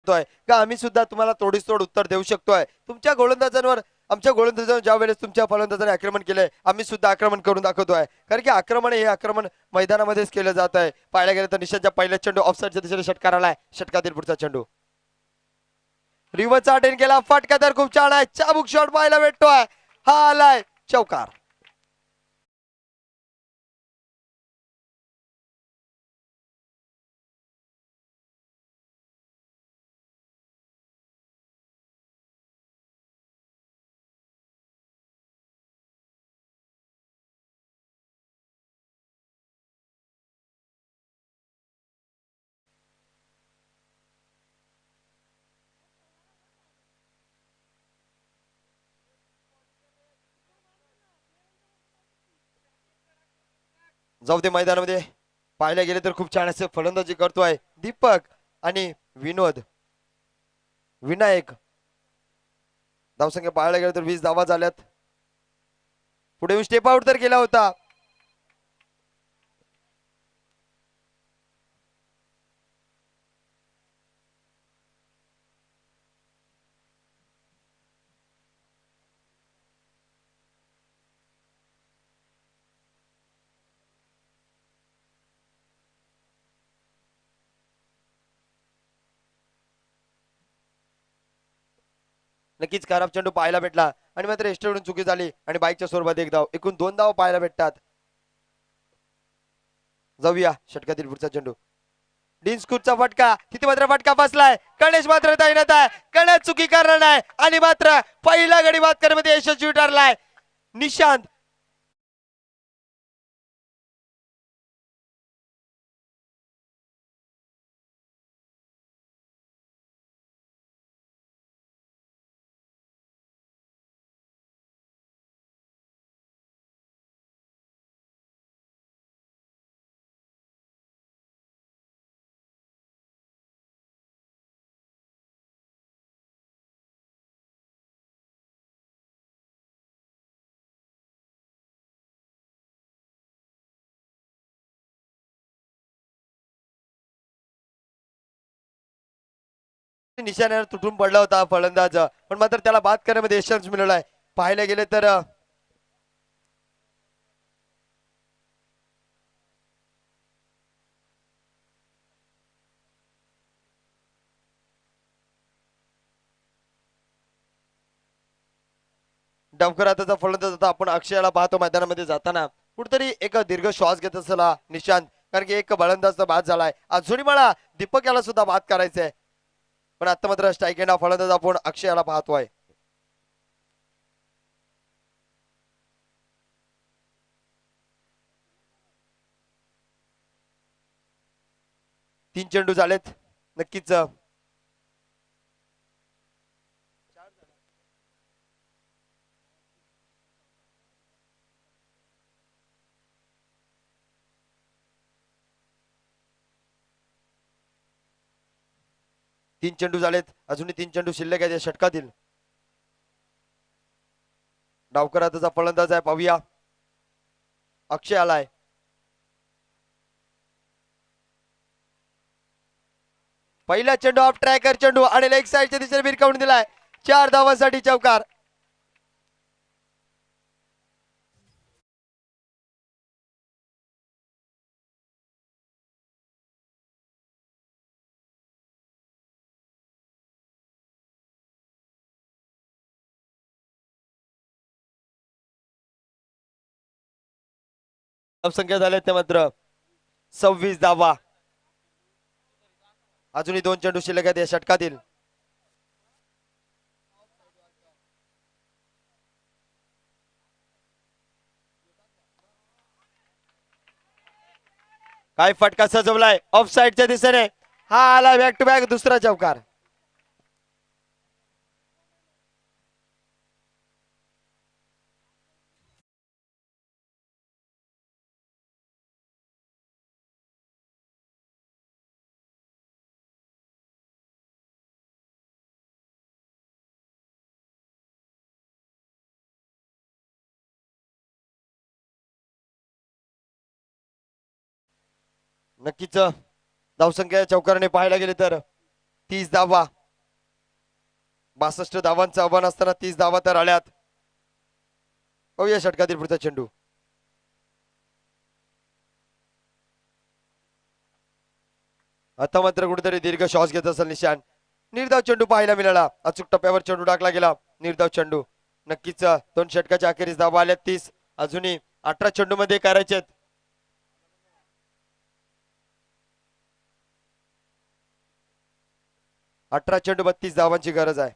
का आम्ही सुद्धा तुम्हाला तोडीस तोड उत्तर देऊ शकतोय. तुमच्या गोलंदाजांवर आमच्या गोलंदाजांवर ज्या वेळेस तुमच्या फलंदाजाने आक्रमण केलंय आम्ही सुद्धा आक्रमण करून दाखवतोय. कारण की आक्रमण हे आक्रमण मैदानामध्येच केलं जात आहे. पाहायला गेलं तर निशांतच्या पहिल्या चेंडू ऑफसाईडच्या दिशेने षटकार आलाय. षटकातील पुढचा चेंडू रिव्हर्स अटेन केला. फटका तर खूप छान आहे. चाबूक शॉट पाहायला भेटतोय. हा आलाय चौकार. जाऊ दे मैदानामध्ये पाहायला गेले तर खूप छान असे फलंदाजी करतोय दीपक आणि विनोद विनायक. धावसंख्या पाहायला गेलं तर 20 धावा झाल्यात. पुढे स्टेप आउट तर केला होता. नक्कीच खराब चेंडू पाहायला भेटला आणि मात्र एस्टेकडून चुकी झाली आणि बाईकच्या स्वरूपात एक धाव. एकूण 2 धाव पाहायला भेटतात. जाऊया षटकातील पुढचा चेंडू डिन्स्कूटचा फटका तिथे मात्र फटका बसलाय. गणेश मात्र तैनात आहे. गणेश चुकी करणार नाही आणि मात्र पहिला गडी बाद करण्यामध्ये यशस्वी ठरलाय. निशांत निशाण्यावर तुटून पडला होता फलंदाज, पण मात्र त्याला बाद करण्यामध्ये यश मिळालाय. पाहायला गेले तर डावकर हाताचा फलंदाज आता आपण अक्षयाला पाहतो मैदानामध्ये जाताना कुठेतरी एक दीर्घ श्वास घेत असला निशांत, कारण की एक फलंदाज बाद झालाय. अजूनही मला दीपक याला सुद्धा बाद करायचंय, पण आता मात्र स्ट्राईक एंड फलंदाज आपण अक्षयाला पाहतोय. तीन चेंडू झालेत. नक्कीच 3 चेंडू झालेत. अजूनही 3 चेंडू शिल्लक आहेत या षटकातील. डावकर हाताचा फलंदाज आहे, पाहूया. अक्षय आलाय. पहिला चेंडू ऑफ ट्रॅकर चेंडू आणि लेग साईडच्या दिशेने भिरकावून दिलाय. 4 धावांसाठी चौकार. संख्या झाल्या त्या मात्र 26 धावा. अजूनही 2 चेंडू शिल्लक आहेत या षटकातील. काय फटका सजवलाय ऑफ साईडच्या दिशेने. हा आला बॅक टू बॅक दुसरा चौकार. नक्कीच धावसंख्या चौकाराने पाहायला गेले तर 30 धावा. 62 धावांचं आव्हान असताना 30 धावा तर आल्यात. पाहूया षटकातील पुढचा चेंडू. आता मात्र कुठेतरी दीर्घ श्वास घेत असेल निशान. निर्धाव चेंडू पाहायला मिळाला. अचूक टप्प्यावर चेंडू टाकला गेला. निर्धाव चेंडू. नक्कीच 2 षटकाच्या अखेरीस धावा आल्या 30. अजूनही 18 चेंडू मध्ये करायचे. 18 चेंडू 32 धावांची गरज आहे.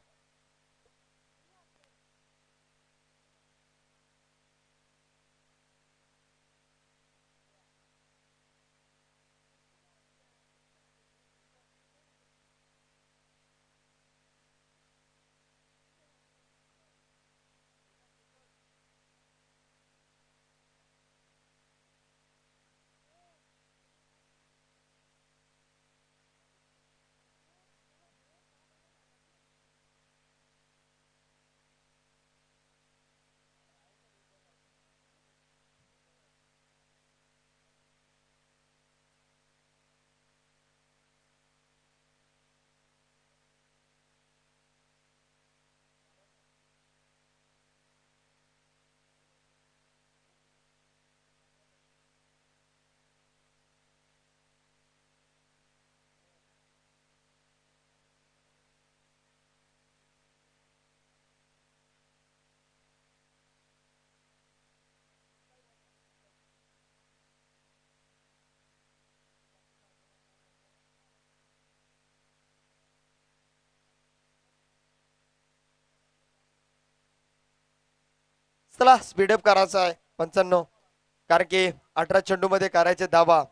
चला स्पीडअप करायचा आहे 95, कारण की 18 चेंडू मध्ये करायचे धावा.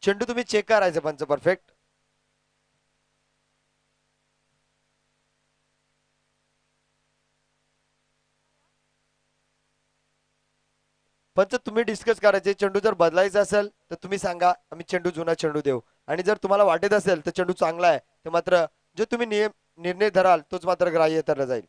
चेंडू तुम्ही चेक करायचे पंच परफेक्ट. पंच तुम्ही डिस्कस करायचे, चेंडू जर बदलायचा असेल तर तुम्ही सांगा, आम्ही चेंडू जुना चेंडू देऊ. आणि जर तुम्हाला वाटत असेल तर चेंडू चांगला आहे तर मात्र जो तुम्ही निर्णय धराल तोच मात्र ग्राह्य धरला जाईल.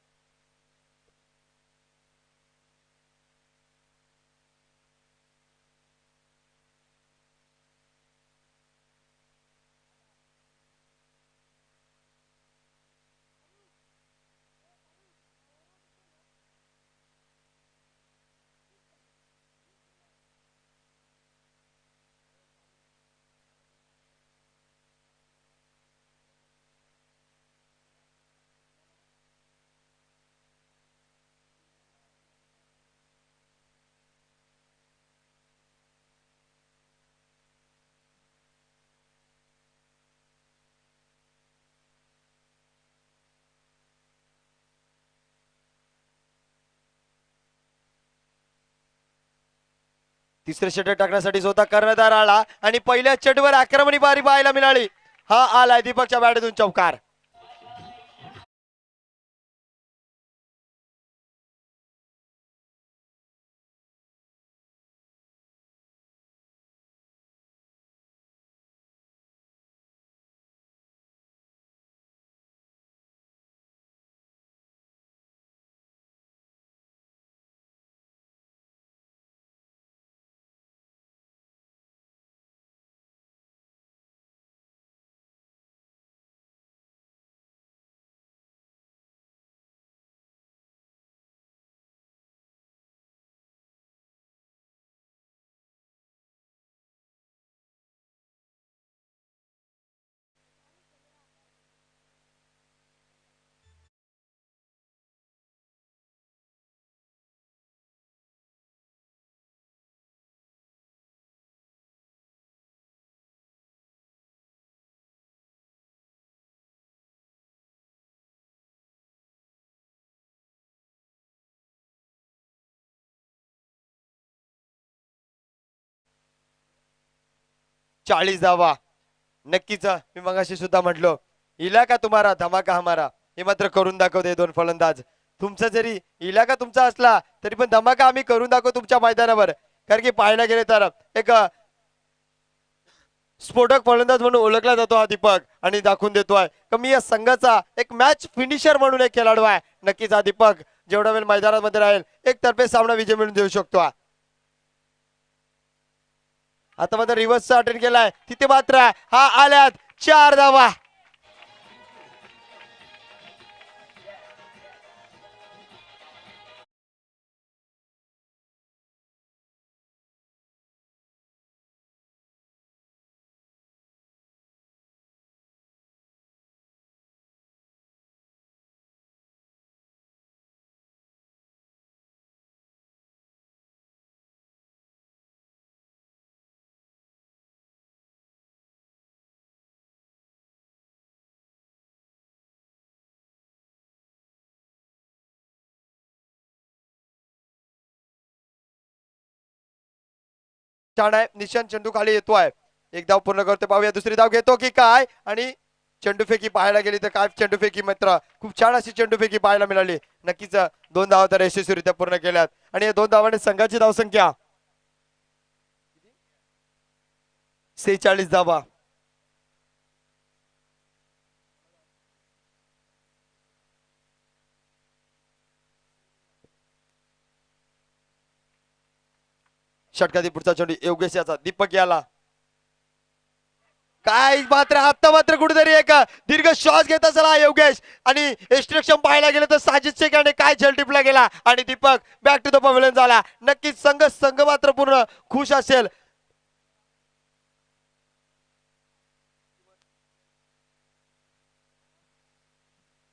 तिसरे षटक टाकण्यासाठी स्वतः कर्णधार आला आणि पहिल्या चेंडूवर आक्रमणी बारी पाहायला मिळाली. हा आलाय दीपकच्या बॅटतून चौकार. चाळीस धावा. नक्कीच मी मगाशी सुद्धा म्हटलो, इलाका तुम्हारा धमाका हमारा. हे मात्र करून दाखवते दोन फलंदाज. तुमचा जरी इलाका तुमचा असला तरी पण धमाका आम्ही करून दाखवू तुमच्या मैदानावर. कारण की पाहायला गेले तर एक स्फोटक फलंदाज म्हणून ओळखला जातो हा दीपक, आणि दाखवून देतोय की मी या संघाचा एक मॅच फिनिशर म्हणून एक खेळाडू आहे. नक्कीच हा दीपक जेवढा वेळ मैदानामध्ये राहील एक तर्फे सामना विजय मिळवून देऊ शकतो. आता मात्र रिव्हर्सचा अटेंड केलाय, तिथे मात्र हा आल्यात 4 धावा. छान आहे, निशांत चेंडू खाली येतोय. एक धाव पूर्ण करतो, पाहूया दुसरी धाव घेतो की काय. आणि चेंडूफेकी पाहायला गेली तर काय चेंडूफेकी मित्र, खूप छान अशी चेंडूफेकी पाहायला मिळाली. नक्कीच 2 धावा तर यशस्वीरित्या पूर्ण केल्यात आणि या 2 धावांनी संघाची धावसंख्या 46 धावा. षटकातील पुढचा चेंडू योगेश याचा, दीपक याला काय मात्र आता मात्र कुठेतरी एक दीर्घ श्वास घेत चला योगेश. आणि एक्स्ट्रक्शन पाहायला गेलं तर साजिद शेख याने काय झेल टिपला गेला आणि Deepak back to the pavilion झाला. नक्कीच संघ संघ मात्र पूर्ण खुश असेल.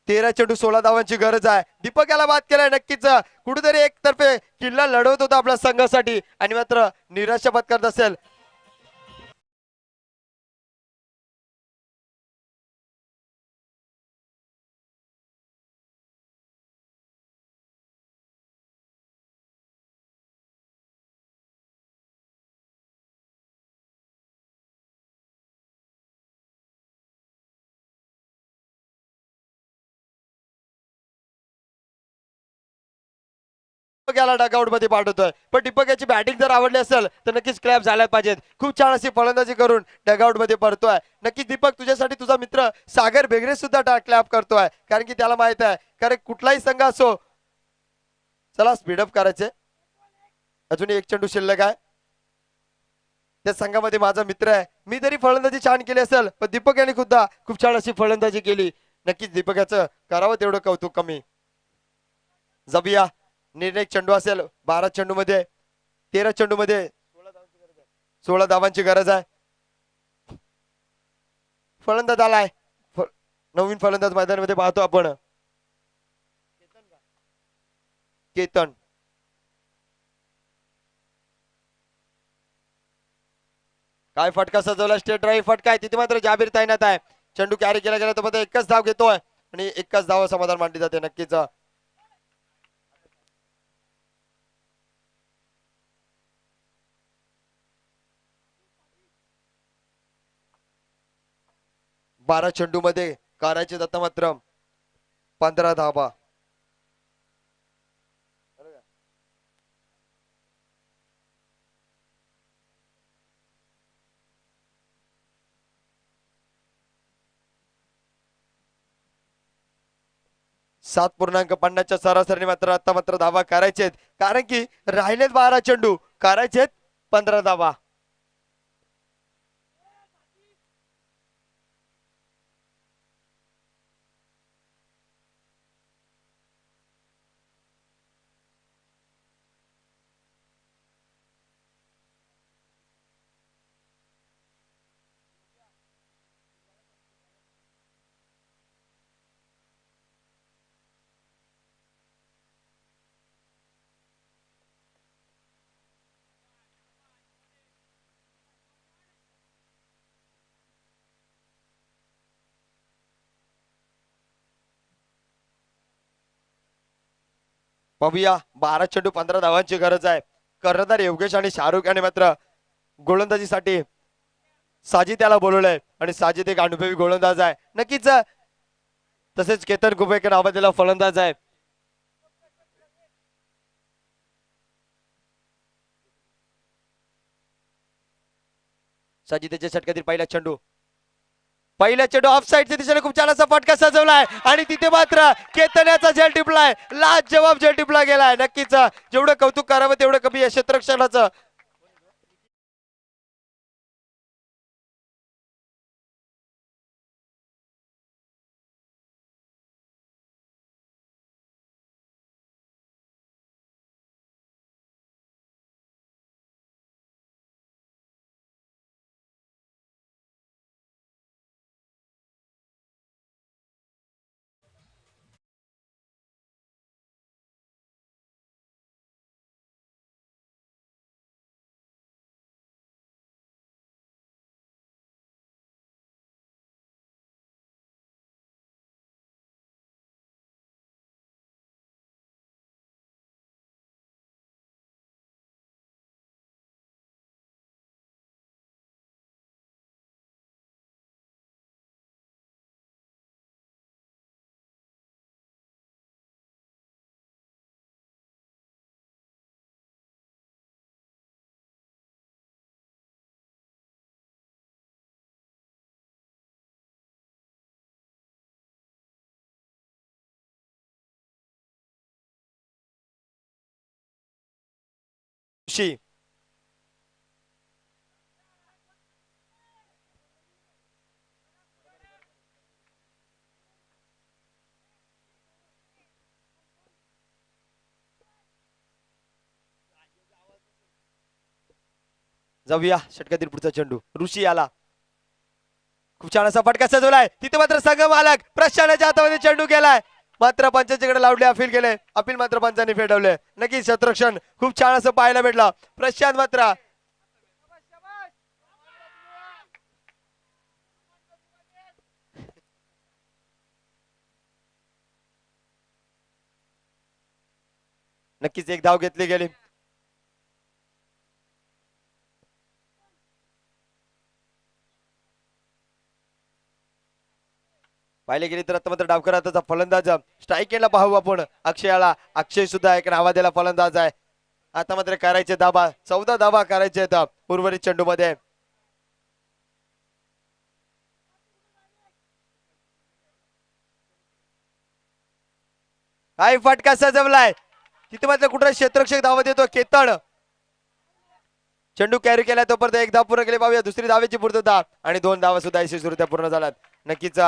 13 चेंडू 16 धावांची गरज आहे. दीपक याला बाद केलाय. नक्कीच कुठेतरी एक तर्फे किल्ला लढवत होता आपल्या संघासाठी आणि मात्र निराशा पत्करत असेल. दीपक याला डगआउट मध्ये पाठवतोय. पण दीपक याची बॅटिंग जर आवडली असेल तर नक्कीच क्लॅप झाल्या पाहिजेत. खूप छान अशी फलंदाजी करून डगआउट मध्ये पडतोय. नक्कीच दीपक तुझ्यासाठी तुझा मित्र सागर बेगरे सुद्धा क्लॅप करतोय, कारण की त्याला माहित आहे कारण कुठलाही संघ असो. चला स्पीडअप करायचे. अजून एक चेंडू शिल्लक आहे. त्या संघामध्ये माझा मित्र आहे. मी तरी फलंदाजी छान केली असेल पण दीपक यांनी सुद्धा खूप छान अशी फलंदाजी केली. नक्कीच दीपक याचं करावं तेवढं कौतुक कमी. जबिया निर्णय चेंडू असेल. 12 चेंडू मध्ये 13 चेंडू मध्ये 16 धावांची गरज आहे. फलंदाज आलाय. नवीन फलंदाज मैदानामध्ये पाहतो आपण. केतन काय फटका सजवला. स्टेट ड्राईव्ह फटका आहे. तिथे मात्र जाबीर तैनात आहे. चेंडू कॅरी केला गेला तर एकच धाव घेतोय आणि एकच धाव समाधान मानली जाते. नक्कीच 12 चेंडू मध्ये करायचे आता मात्र 15 धावा. 7.50च्या सरासरीने मात्र आता मात्र धावा करायचेत, कारण की राहिलेत 12 चेंडू, करायचेत 15 धावा. पाहूया 12 चेंडू 15 धावांची गरज आहे. कर्णधार योगेश आणि शाहरुख याने मात्र गोलंदाजीसाठी साजिद त्याला बोलवलंय आणि साजिद एक अनुभवी गोलंदाज आहे. नक्कीच तसेच केतन कुबेकर नावाजलेला फलंदाज आहे. साजिदच्या षटकातील पहिला चेंडू ऑफ साईडच्या दिशेने खूप छान असा फटका सजवलाय आणि तिथे मात्र केतनाचा झेल टिपलाय. लास्ट जवाब झेल टिपला गेलाय. नक्कीच जेवढं कौतुक करावं तेवढं कमी आहे क्षेत्ररक्षणाचं. शी जाऊया षटकातील पुढचा चेंडू. ऋषी आला. खूप छान असा फटका सजवलाय. तिथे मात्र संघ मालक प्रशांतच्या हातामध्ये चेंडू गेलाय. मात्र पंचांच्याकडे लावले, अपील केले. अपील मात्र पंचांनी फेडवले. नक्कीच क्षेत्ररक्षण खूप छान असं पाहायला भेटलं. प्रशांत मात्र नक्कीच एक धाव घेतली गेली. पाहिले गेले तर आता मात्र डावकर हाताचा फलंदाज स्ट्राईक केला पाहू आपण अक्षयाला. अक्षय सुद्धा एक नावाद्याला फलंदाज आहे. आता मात्र करायचे धाबा 14 धाबा करायचे आहेत उर्वरित चेंडू मध्ये. हाय फटका सजवलाय तिथे मात्र कुठे क्षेत्ररक्षक धावा देतो केतन. चेंडू कॅरी केलाय तोपर्यंत एक धाव पूर्ण केली पाहूया. दुसरी धावेची पूर्तता आणि 2 धावा सुद्धा यशस्वीरित्या पूर्ण झाल्यात. नक्कीच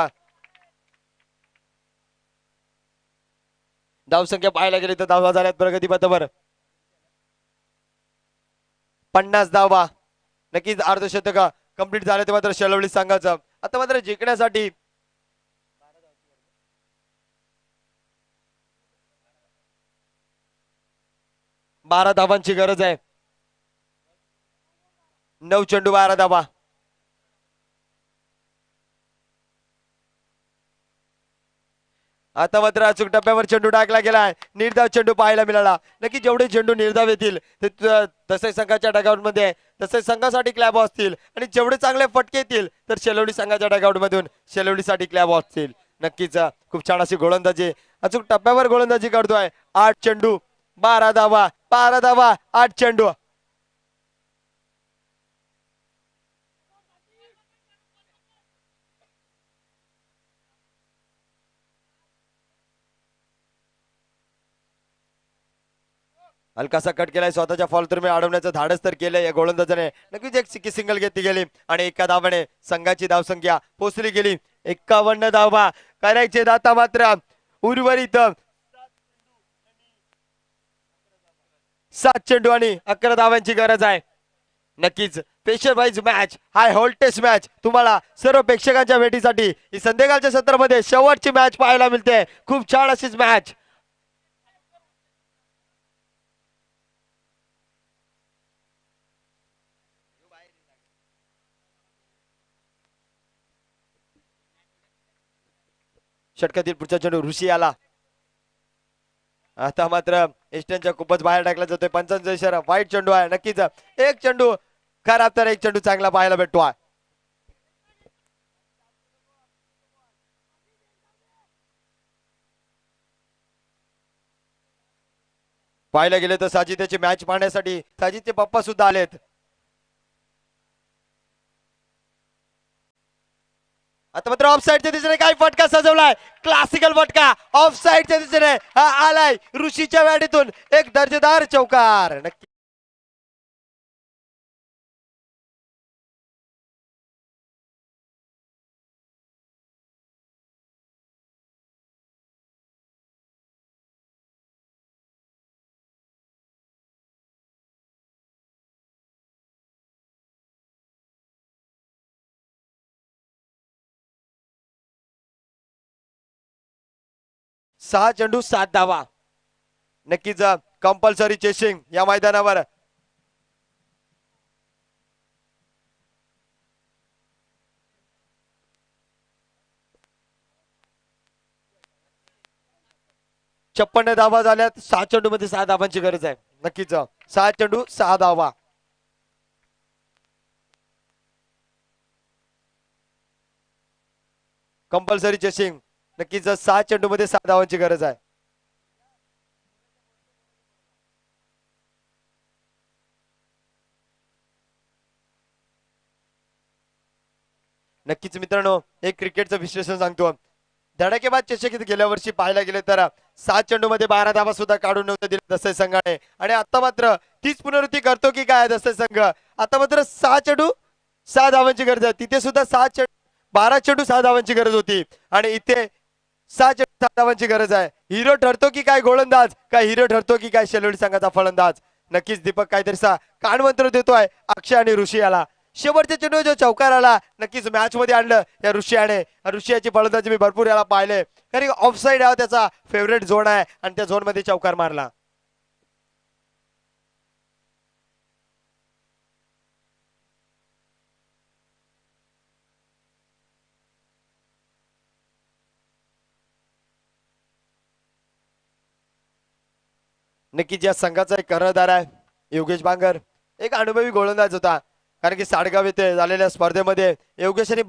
धावसंख्या पाहायला गेली तर धावा झाल्यात प्रगतीपथावर 50 धावा. नक्कीच अर्धशतक कंप्लीट झाले ते मात्र शेलवली संघाचं. आता मात्र जिंकण्यासाठी 12 धावांची गरज आहे. 9 चेंडू 12 धावा. आता मात्र अचूक टप्प्यावर चेंडू टाकला गेलाय. निर्धाव चेंडू पाहायला मिळाला. नक्की जेवढे चेंडू निर्धाव येतील तसे संघाच्या डगआउट मध्ये तसे संघासाठी क्लॅब असतील आणि जेवढे चांगले फटके येतील तर शेलवडी संघाच्या डगआउट मधून शेलवडीसाठी क्लॅब असतील. नक्कीच खूप छान अशी गोलंदाजी अचूक टप्प्यावर गोलंदाजी करतोय. 8 चेंडू 12 धावा 12 धावा 8 चेंडू. हलकासा कट केलाय. स्वतःच्या फॉल तुम्ही अडवण्याचं धाडस तर केलंय या गोलंदाजाने. नक्कीच एक सिक्की सिंगल घेतली गेली आणि एका धावाने संघाची धावसंख्या पोहोचली गेली 51 धावा करायचे. दाता मात्र उर्वरित 7 चेंडू आणि 11 धावांची गरज आहे. नक्कीच प्रेशर वाईज मॅच हाय होल्टेज मॅच तुम्हाला सर्व प्रेक्षकांच्या भेटीसाठी ही संध्याकाळच्या सत्रामध्ये शेवटची मॅच पाहायला मिळते. खूप छान अशीच मॅच. षटकातील पुढचा चेंडू ऋषी आला. आता मात्र एस्टनच्या खूपच बाहेर टाकला जातोय. 55 इशारा वाईट चेंडू आहे. नक्कीच एक चेंडू खराब तर एक चेंडू चांगला पाहायला भेटतो आहे. पाहायला गेले तर साजिदची मॅच पाहण्यासाठी साजिदचे पप्पा सुद्धा आलेत. आता मात्र ऑफ साईडच्या दिशेने काय फटका सजवलाय. क्लासिकल फटका ऑफ साईडच्या दिशेने हा आलाय ऋषीच्या बॅटीतून एक दर्जेदार चौकार. नक्की सहा चेंडू 7 धावा. नक्कीच कंपल्सरी चेसिंग या मैदानावर. छप्पन्न धावा झाल्यात. 6 चेंडू मध्ये 6 धावांची गरज आहे. नक्कीच 6 चेंडू 6 धावा. कंपल्सरी चेसिंग नक्कीच 6 चेंडू मध्ये 6 धावांची गरज आहे. नक्कीच मित्रांनो एक क्रिकेटचं विश्लेषण सांगतो. धडाकेबाद चषकीत गेल्या वर्षी पाहायला गेले तर 7 चेंडू मध्ये 12 धावा सुद्धा काढून नव्हते दिले दसई संघाने आणि आता मात्र तीच पुनरावृत्ती करतो की काय दसई संघ. आता मात्र 6 चेंडू 6 धावांची गरज आहे. तिथे सुद्धा 12 चेंडू 6 धावांची गरज होती आणि इथे 6 चेंडू 6 धावांची गरज आहे. हिरो ठरतो की काय गोलंदाज काय हिरो ठरतो की काय शेलवडी संघाचा फलंदाज. नक्कीच दीपक काहीतरीसा कानमंत्र देतोय अक्षय आणि ऋषी याला. शेवटच्या चेंडू जो चौकार आला नक्कीच मॅच मध्ये आणलं या ऋषियाने. ऋषियाची फलंदाजी मी भरपूर याला पाहिले कारण ऑफ साईड हा त्याचा फेवरेट झोन आहे आणि त्या झोन मध्ये चौकार मारला. नक्कीच या संघाचा एक कर्णधार आहे योगेश बांगर. एक अनुभवी गोलंदाज होता. कारण की साडगाव येथे झालेल्या स्पर्धेमध्ये योगेशने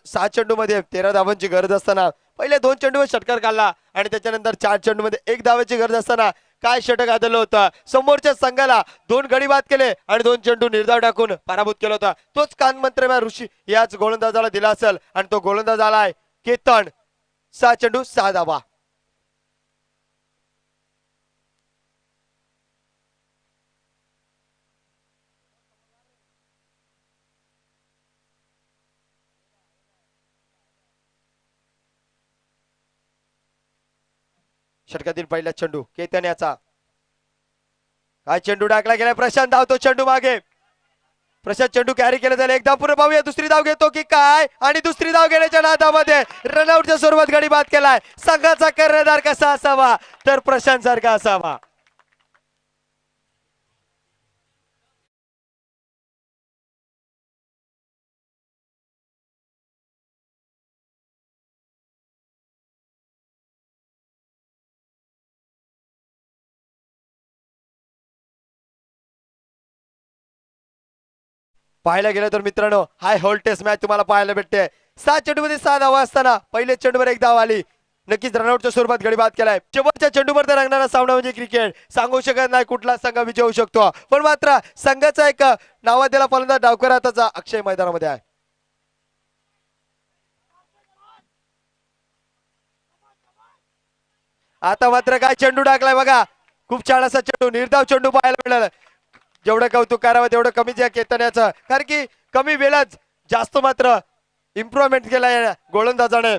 7 चेंडू मध्ये 13 धावांची गरज असताना पहिले 2 चेंडूवर षटकार काढला आणि त्याच्यानंतर 4 चेंडू मध्ये 1 धावाची गरज असताना काय षटक आदळलं होतं. समोरच्या संघाला 2 गडी बाद केले आणि 2 चेंडू निर्धाव टाकून पराभूत केला होता. तोच कानमंत्र ऋषी याच गोलंदाजाला दिला असेल आणि तो गोलंदाज आलाय केतन. 6 चेंडू 6 धावा. षटकातील पहिला चेंडू केतन याचा. काय चेंडू टाकला गेला. प्रशांत धावतो चेंडू मागे. प्रशांत चेंडू कॅरी केला जाईल. एकदा पूर्ण पाहूया. दुसरी धाव घेतो की काय आणि दुसरी धाव घेण्याच्या नादामध्ये रनआउटच्या स्वरूपात गडी बाद केलाय. संघाचा कर्णधार कसा असावा तर प्रशांत सारखा असावा. पाहायला गेलं तर मित्रांनो हाय होल्टेज मॅच तुम्हाला पाहायला भेटते. 7 चेंडूमध्ये 6 धावा असताना पहिले चेंडूवर 1 धाव आली. नक्कीच रनआउटच्या स्वरूपात गडी बाद केलाय. शेवटच्या चेंडूवर तर रंगणारा सामना म्हणजे क्रिकेट. सांगू शकत नाही कुठला संघ विजय होऊ शकतो. पण मात्र संघाचा एक नावाजलेला फलंदाज डावकर हाताचा अक्षय मैदानामध्ये आहे. आता मात्र काय चेंडू टाकलाय बघा. खूप छान असा चेंडू निर्धाव चेंडू पाहायला मिळाला. जेवढं कौतुक करावं तेवढं कमीच या केतनाचं. कारण की कमी वेळात जास्त मात्र इम्प्रुव्हमेंट केलाय गोलंदाजाने.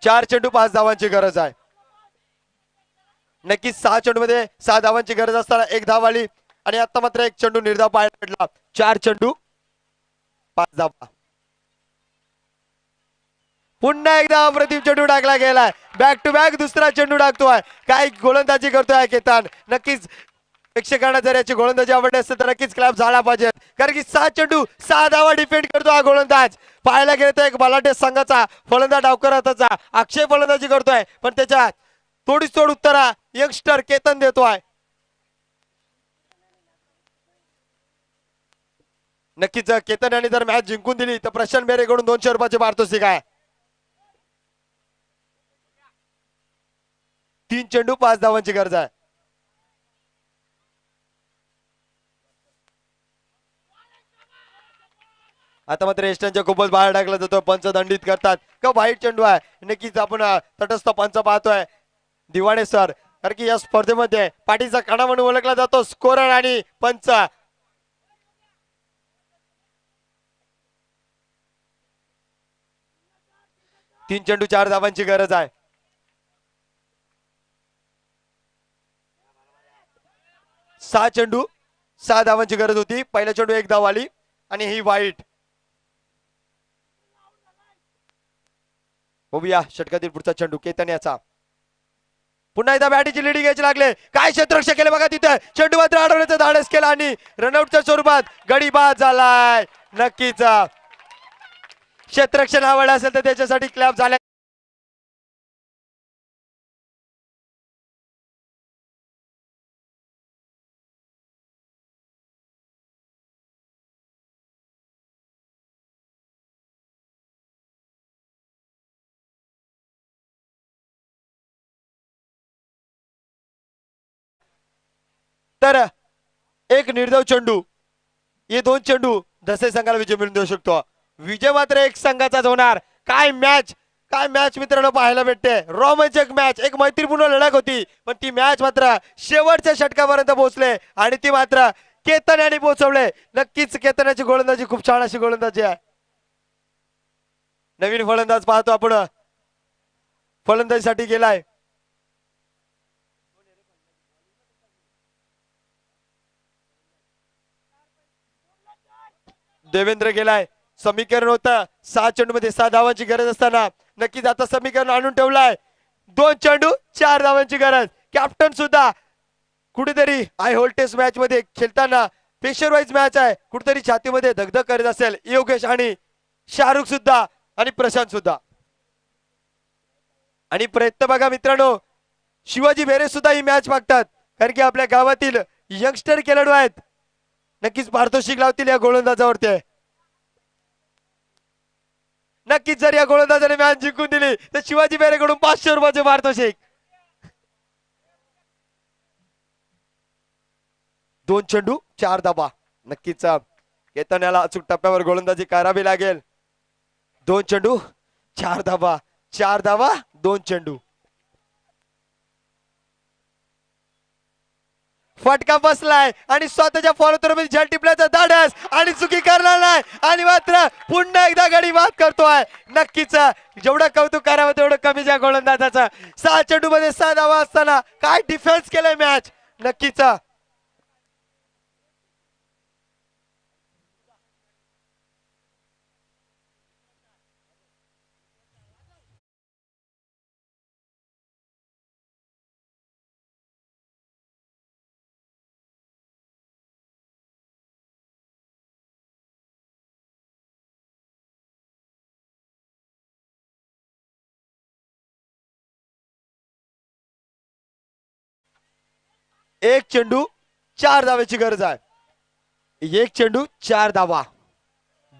4 चेंडू 5 धावांची गरज आहे. नक्कीच 6 चेंडू मध्ये 6 धावांची गरज असताना 1 धाव आली आणि आता मात्र 1 चेंडू निर्धाव पाहायला भेटला. 4 चेंडू 5 धावा. पुन्हा एकदा अप्रतिम चेंडू टाकला गेलाय. बॅक टू बॅक दुसरा चेंडू टाकतोय. काय गोलंदाजी करतोय केतन. नक्कीच प्रेक्षकांना जर याची गोलंदाजी आवडली असेल तर नक्कीच क्लॅप झाला पाहिजे. कारण की 7 चेंडू 6 धावा डिफेंड करतो हा गोलंदाज. पाहायला गेलं तर एक बलाढ्य संघाचा फलंदाज डावकर हाताचा अक्षय फलंदाजी करतोय. पण त्याच्यात थोडीच तोड उत्तरा यंगस्टर केतन देतोय. नक्कीच केतन यांनी जर मॅच जिंकून दिली तर प्रशांत बेरेकडून 200 रुपयाचे पारितोषिक आहे. 3 चेंडू 5 धावांची गरज आहे. आता मात्र एस्टनच्या खूपच बाहेर टाकला जातो. पंच दंडित करतात का वाईट चेंडू आहे. नक्कीच आपण तटस्थ पंच पाहतोय दिवाणे सर. कारण की या स्पर्धेमध्ये पाठीचा कणा म्हणून ओळखला जातो स्कोरर आणि पंच. 3 चेंडू 4 धावांची गरज आहे. 6 चेंडू 6 धावांची गरज होती. पहिला चेंडू 1 धाव आली आणि ही वाईट. बघूया षटकातील पुढचा चेंडू केतन याचा. पुन्हा एकदा बॅटीची लिडिंग घ्यायची लागले. काय क्षेत्ररक्षक केले बघा तिथे. चेंडू मात्र अडवण्याचा धाडस केला आणि रनआउटच्या स्वरूपात गडी बाद झालाय. नक्कीच क्षेत्ररक्षण आवडलं असेल तर त्याच्यासाठी क्लॅप झाल्या. तर एक निर्धाव चेंडू हे 2 चेंडू दसे संघाला विजय मिळवून देऊ शकतो. विजय मात्र एक संघाचाच होणार. काय मॅच मित्रांनो पाहायला भेटते. रोमांचक मॅच. एक मैत्रीपूर्ण लढत होती पण ती मॅच मात्र शेवटच्या षटकापर्यंत पोहोचले आणि ती मात्र केतन यांनी पोहोचवले. नक्कीच केतनाची गोलंदाजी खूप छान अशी गोलंदाजी आहे. नवीन फलंदाज पाहतो आपण. फलंदाजीसाठी गेलाय. देवेंद्र गेलाय. समीकरण होतं 6 चेंडू मध्ये 6 धावांची गरज असताना नक्कीच आता समीकरण आणून ठेवलाय. 2 चेंडू 4 धावांची गरज. कॅप्टन सुद्धा कुठेतरी हाय व्होल्टेज मॅच मध्ये खेळताना प्रेशर वाईज मॅच आहे. कुठेतरी छातीमध्ये धगधग करत असेल योगेश आणि शाहरुख सुद्धा आणि प्रशांत सुद्धा. आणि प्रयत्न बघा मित्रांनो शिवाजी बेरे सुद्धा ही मॅच मागतात. कारण की आपल्या गावातील यंगस्टर खेळाडू आहेत. नक्कीच पारितोषिक लावतील या गोलंदाजावरती. नक्कीच जर या गोलंदाजाने मॅच जिंकून दिली तर शिवाजी बेरेकडून 500 रुपयाचे पारितोषिक. 2 चेंडू 4 धावा. नक्कीच केतन याला अचूक टप्प्यावर गोलंदाजी करावी लागेल. 2 चेंडू 4 धावा. 4 धावा 2 चेंडू. फटका बसलाय आणि स्वतःच्या फॉलो मध्ये झेल टिपल्याचा धाडस आणि चुकी करणार नाही आणि मात्र पुन्हा एकदा गडी बाद करतोय. नक्कीच जेवढं कौतुक करावं तेवढं कमीच्या गोलंदाजाचं. 6 चेंडू मध्ये 6 धावा असताना काय डिफेन्स केलाय मॅच. नक्कीच एक चेंडू 4 धावेची गरज आहे. 1 चेंडू 4 धावा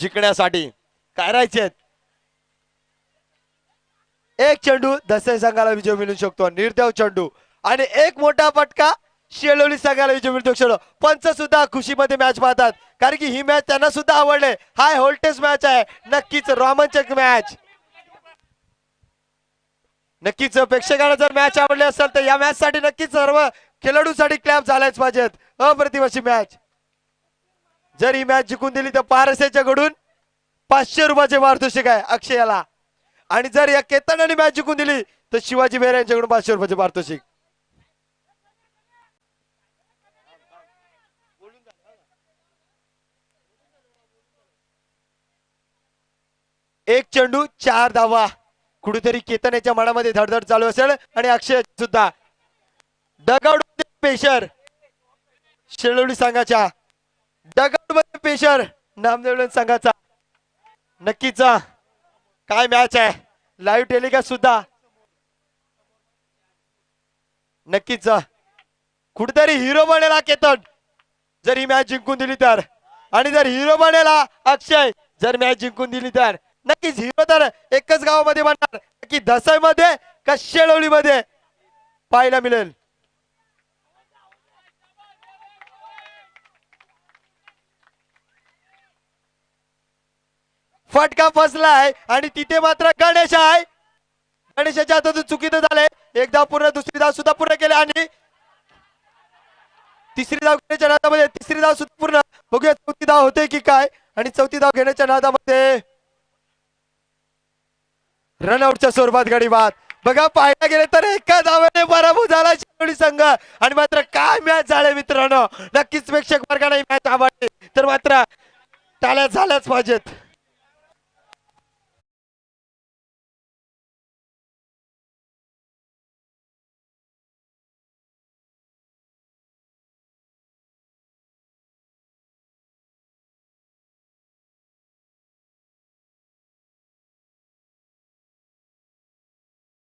जिंकण्यासाठी काय राहायचे. एक चेंडू दसई संघाला विजय मिळू शकतो. निर्देव चेंडू आणि एक मोठा फटका शेलोली संघाला विजय मिळू शकतो. पंच सुद्धा खुशीमध्ये मॅच पाहतात कारण की ही मॅच त्यांना सुद्धा आवडले. हाय व्होल्टेज मॅच आहे. नक्कीच रोमांचक मॅच. नक्कीच प्रेक्षकांना जर मॅच आवडली असेल तर या मॅच साठी नक्कीच सर्व खेळाडूंसाठी क्लॅप झालाच पाहिजेत. अप्रतिम अशी मॅच. जर ही मॅच जिंकून दिली तर पारसेच्या कडून 500 रुपयाचे पारितोषिक आहे अक्षयाला आणि जर या केतनाने मॅच जिंकून दिली तर शिवाजी बेरे यांच्याकडून 500 रुपयाचे पारितोषिक. एक चेंडू 4 धावा. कुठेतरी केतन याच्या मनामध्ये धडधड चालू असेल आणि अक्षय सुद्धा. डगआउट पेशर शेलोली संघाच्या. डगआउट मध्ये पेशर नामदेव संघाचा. नक्कीच काय मॅच आहे. लाईव्ह टेलिकास्ट सुद्धा. नक्कीच कुठेतरी हिरो बनेला केतन जर ही मॅच जिंकून दिली तर आणि जर हिरो बनेला अक्षय जर मॅच जिंकून दिली तर. नक्कीच हिरो तर एकच गावामध्ये बनणार की दसई मध्ये का शेळवली मध्ये पाहायला मिळेल. फटका फसलाय आणि तिथे मात्र गणेश आहे. गणेशाच्या हातातून चुकीचं झालंय. एक धाव पूर्ण. दुसरी धाव सुद्धा पूर्ण केली आणि तिसरी धाव घेण्याच्या नादामध्ये तिसरी धाव सुद्धा पूर्ण. बघूया चौथी धाव होते की काय आणि चौथी धाव घेण्याच्या नादामध्ये रनआउटच्या स्वरूपात गडी बाद. बघा पाहायला गेले तर एका धावेने पराभूत झाला शेलोली संघ आणि मात्र काय मॅच झाले मित्रांनो. नक्कीच प्रेक्षक वर्गाने मॅच आवडली तर मात्र टाळ्या झाल्याच पाहिजेत.